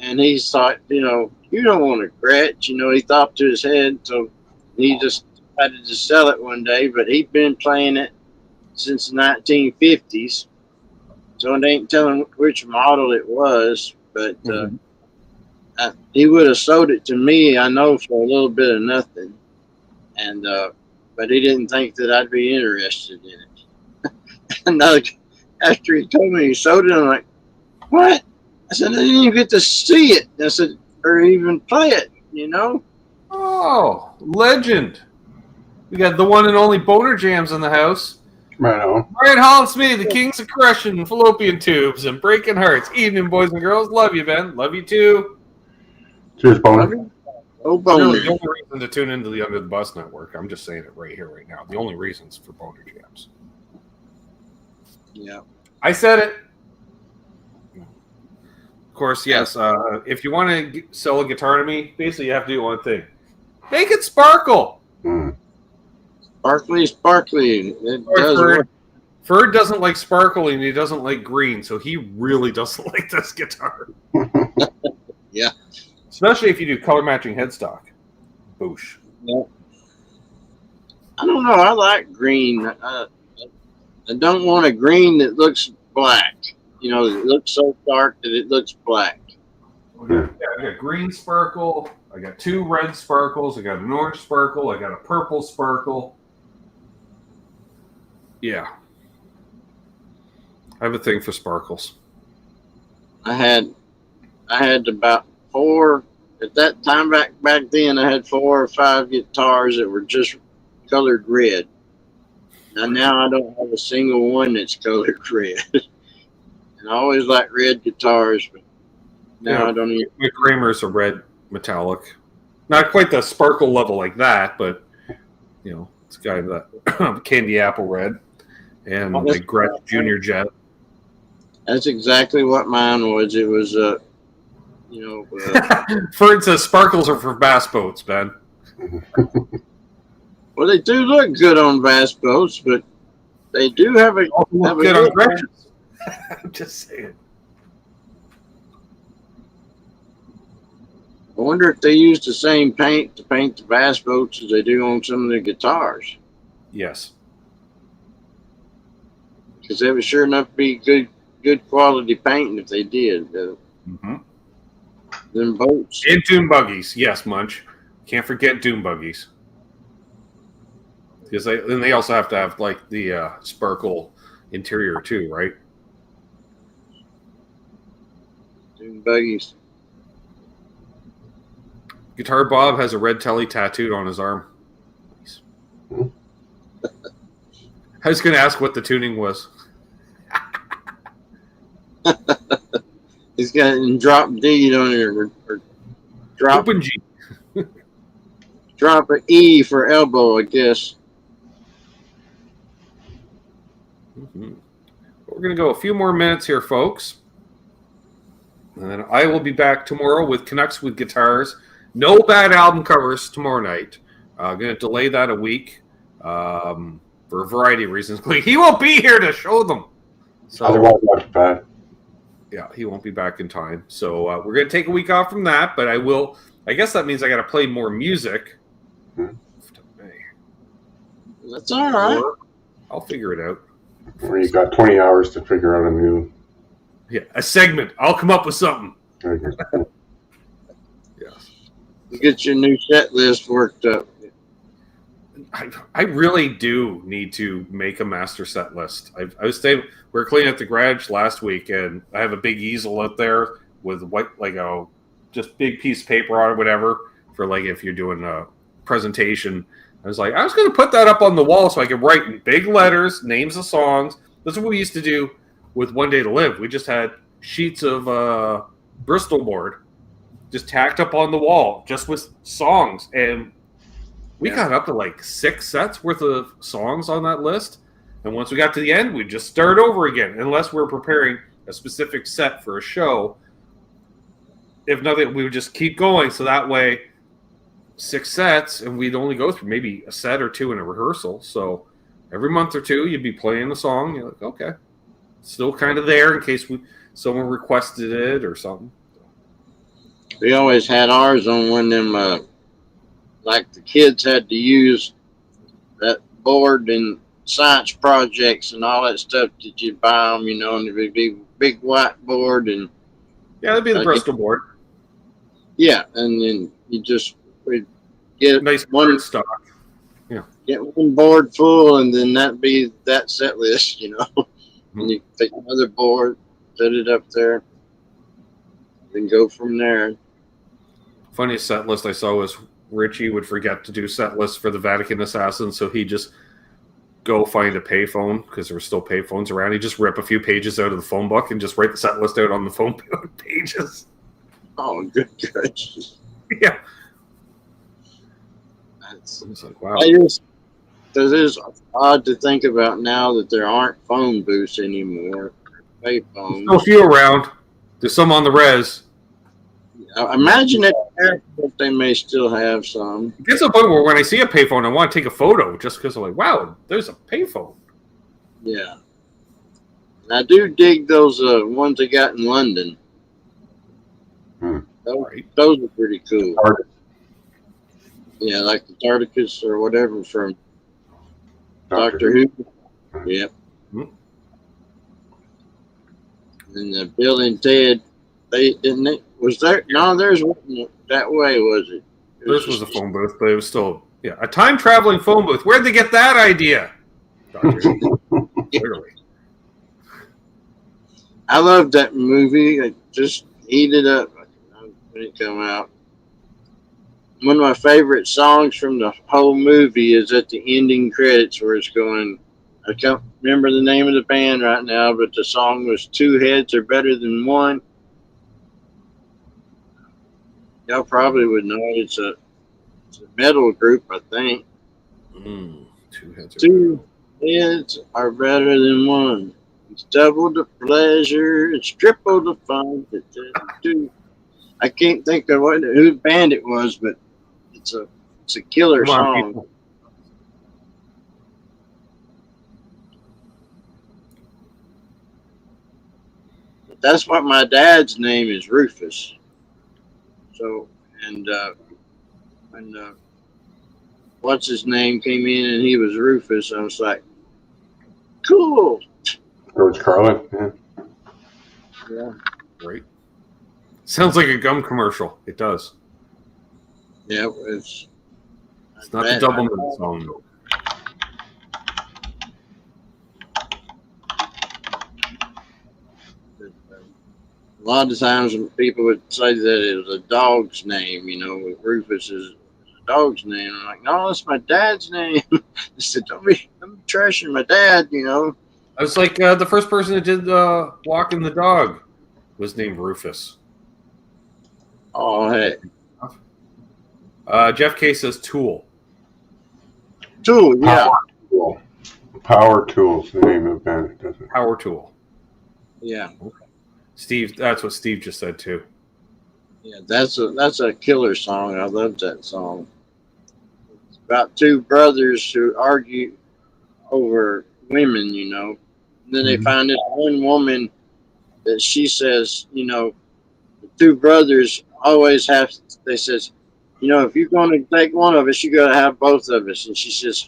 and he thought, you don't want a Gretsch. He thought to his head, so he just decided to sell it one day. But he'd been playing it since the 1950s, so it ain't telling which model it was. But he would have sold it to me, I know, for a little bit of nothing, and but he didn't think that I'd be interested in it. And after he told me he sold it, I'm like, what? I said, I didn't even get to see it. I said, or even play it, Oh, legend. We got the one and only Boner Jams in the house. Right on. Brian Holland-Smith, the Kings of Crushing, Fallopian Tubes, and Breaking Hearts. Evening, boys and girls. Love you, Ben. Love you, too. Cheers, Boner. Oh, Boner. Really, the only reason to tune into the Under the Bus Network, I'm just saying it right here, right now. The only reasons for Boner Jams. Yeah. I said it. Of course, yes. If you want to sell a guitar to me, basically you have to do one thing. Make it sparkle. Sparkly. It does work. Ferd doesn't like sparkling. He doesn't like green, so he really doesn't like this guitar. Yeah. Especially if you do color matching headstock. Boosh. Yeah. I don't know. I like green. I don't want a green that looks black. It looks so dark that it looks black. Yeah, I got green sparkle. I got 2 red sparkles. I got an orange sparkle. I got a purple sparkle. Yeah. I have a thing for sparkles. I had about 4 at that time back then. I had 4 or 5 guitars that were just colored red. And now I don't have a single one that's colored red. And I always liked red guitars, but now I don't even. My Kramer's a red metallic. Not quite the sparkle level like that, but it's got that candy apple red and my Gretsch Junior Jet. That's exactly what mine was. It was Ferd says sparkles are for bass boats, Ben. Well, they do look good on bass boats, but they do have a good on Gretsch's. I'm just saying. I wonder if they use the same paint to paint the bass boats as they do on some of the guitars. Yes. Because they would sure enough be good quality painting if they did. Mm-hmm. Them boats. And dune buggies. Yes, Munch. Can't forget dune buggies. Because they also have to have like the sparkle interior too, right? Dune buggies. Guitar Bob has a red telly tattooed on his arm. Nice. I was going to ask what the tuning was. He's got a drop D on it, or drop Open G. Drop an E for elbow, I guess. Mm-hmm. We're going to go a few more minutes here, folks. And then I will be back tomorrow with Canucks with Guitars. No bad album covers tomorrow night. I'm going to delay that a week for a variety of reasons. He won't be here to show them. So yeah, he won't be back in time. So we're going to take a week off from that, but I will. I guess that means I got to play more music. That's all right. I'll figure it out. Or you got 20 hours to figure out a segment. I'll come up with something. Okay. Yes. to get your new set list worked up. I really do need to make a master set list. I was saying we were cleaning up the garage last week, and I have a big easel out there with white, like a just big piece of paper on it, whatever, for like if you're doing a presentation. I was like, I was going to put that up on the wall so I could write in big letters names of songs. That's what we used to do with One Day to Live. We just had sheets of Bristol board just tacked up on the wall, just with songs, and we got up to like 6 sets worth of songs on that list. And once we got to the end, we'd just start over again, unless we're preparing a specific set for a show. If nothing, we would just keep going. So that way, 6 sets, and we'd only go through maybe a set or two in a rehearsal. So every month or two, you'd be playing the song. You're like, okay, still kind of there in case someone requested it or something. We always had ours on one of them, like the kids had to use that board and science projects and all that stuff that you buy them, you know, and it would be big whiteboard and yeah, that'd be the Bristol board. Yeah, and then we'd get nice one stock. Yeah, get one board full, and then that'd be that set list, you know. Mm-hmm. And you take another board, set it up there, then go from there. Funniest set list I saw was Richie would forget to do set lists for the Vatican Assassins, so he'd just go find a payphone because there were still payphones around. He'd just rip a few pages out of the phone book and just write the set list out on the phone pages. Oh, good. Yeah. It's like, wow. It is odd to think about now that there aren't phone booths anymore. Payphones. Still a few around. There's some on the res. I imagine at the airport they may still have some. It gets to a point where when I see a payphone, I want to take a photo just because I'm like, wow, there's a payphone. Yeah. And I do dig those ones they got in London. Those are pretty cool. Yeah, like the Tarticus or whatever from Doctor Who. Yep. Mm-hmm. And Bill and Ted, was there? No, theirs wasn't that way, was it? This was a phone booth, but it was still a time traveling phone booth. Where'd they get that idea? Clearly. I loved that movie. I just eat it up when it came out. One of my favorite songs from the whole movie is at the ending credits where it's going. I can't remember the name of the band right now, but the song was "Two Heads Are Better Than One." Y'all probably would know it. It's a metal group, I think. Two heads are better than one. It's double the pleasure. It's triple the fun. I can't think of who band it was, but it's a killer song. People. That's what my dad's name is, Rufus. So, and when what's his name came in and he was Rufus, I was like, cool. George Carlin, yeah. Yeah. Great. Sounds like a gum commercial. It does. Yeah, it's not the Doublemint song. A lot of times when people would say that it was a dog's name, you know, with Rufus is a dog's name. I'm like, no, that's my dad's name. I said, don't be trashing my dad, you know. I was like, the first person that did Walking the Dog was named Rufus. Oh, hey. Jeff K says Tool. Tool, yeah. Power Tool's the name of the band, doesn't it? Power Tool. Yeah. Okay. Steve, that's what Steve just said too. Yeah, that's a killer song. I love that song. It's about two brothers who argue over women, you know. And then they find this one woman that she says, you know, the two brothers always have, they says, you know, if you're going to take one of us, you got to have both of us. And she says,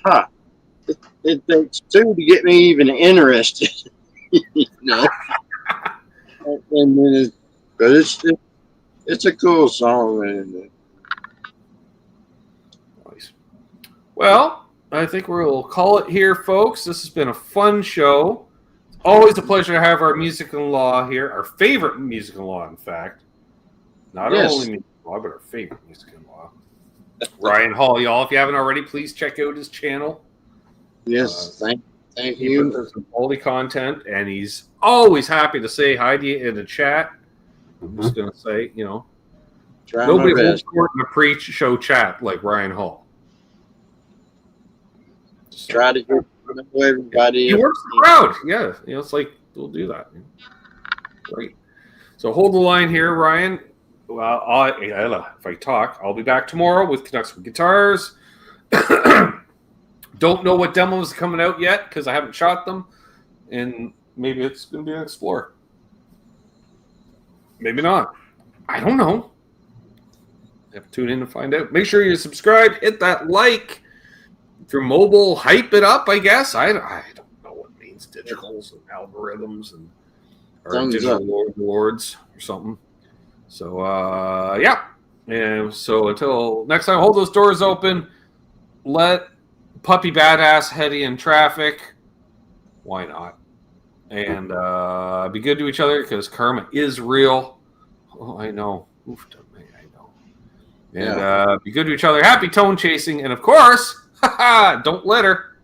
it takes two to get me even interested. You know? And then it's a cool song. And Well, I think we'll call it here, folks. This has been a fun show. Always a pleasure to have our music-in-law here, our favorite music-in-law, in fact. Not Yes. only music-in-law, but our favorite music-in-law. Ryan Hall, y'all. If you haven't already, please check out his channel. Yes, thank He you. puts out some quality content, and he's always happy to say hi to you in the chat. I'm just going to say, Try nobody my holds best. court in a pre-show chat like Ryan Hall. Try to get to know everybody. He works the crowd. Yeah, it's like we'll do that. Great. So hold the line here, Ryan. Well, if I talk, I'll be back tomorrow with Canucks with Guitars. Don't know what demos are coming out yet because I haven't shot them, and maybe it's going to be an Explorer. Maybe not. I don't know. You have to tune in to find out. Make sure you subscribe, hit that like. If you're mobile, hype it up, I guess. I don't know what it means, digitals and algorithms or Thumbs digital lords or something. So, yeah. And so until next time, hold those doors open. Let Puppy Badass head in traffic. Why not? And be good to each other because karma is real. Oh, I know. Oof, I know. And be good to each other. Happy tone chasing. And of course, don't litter.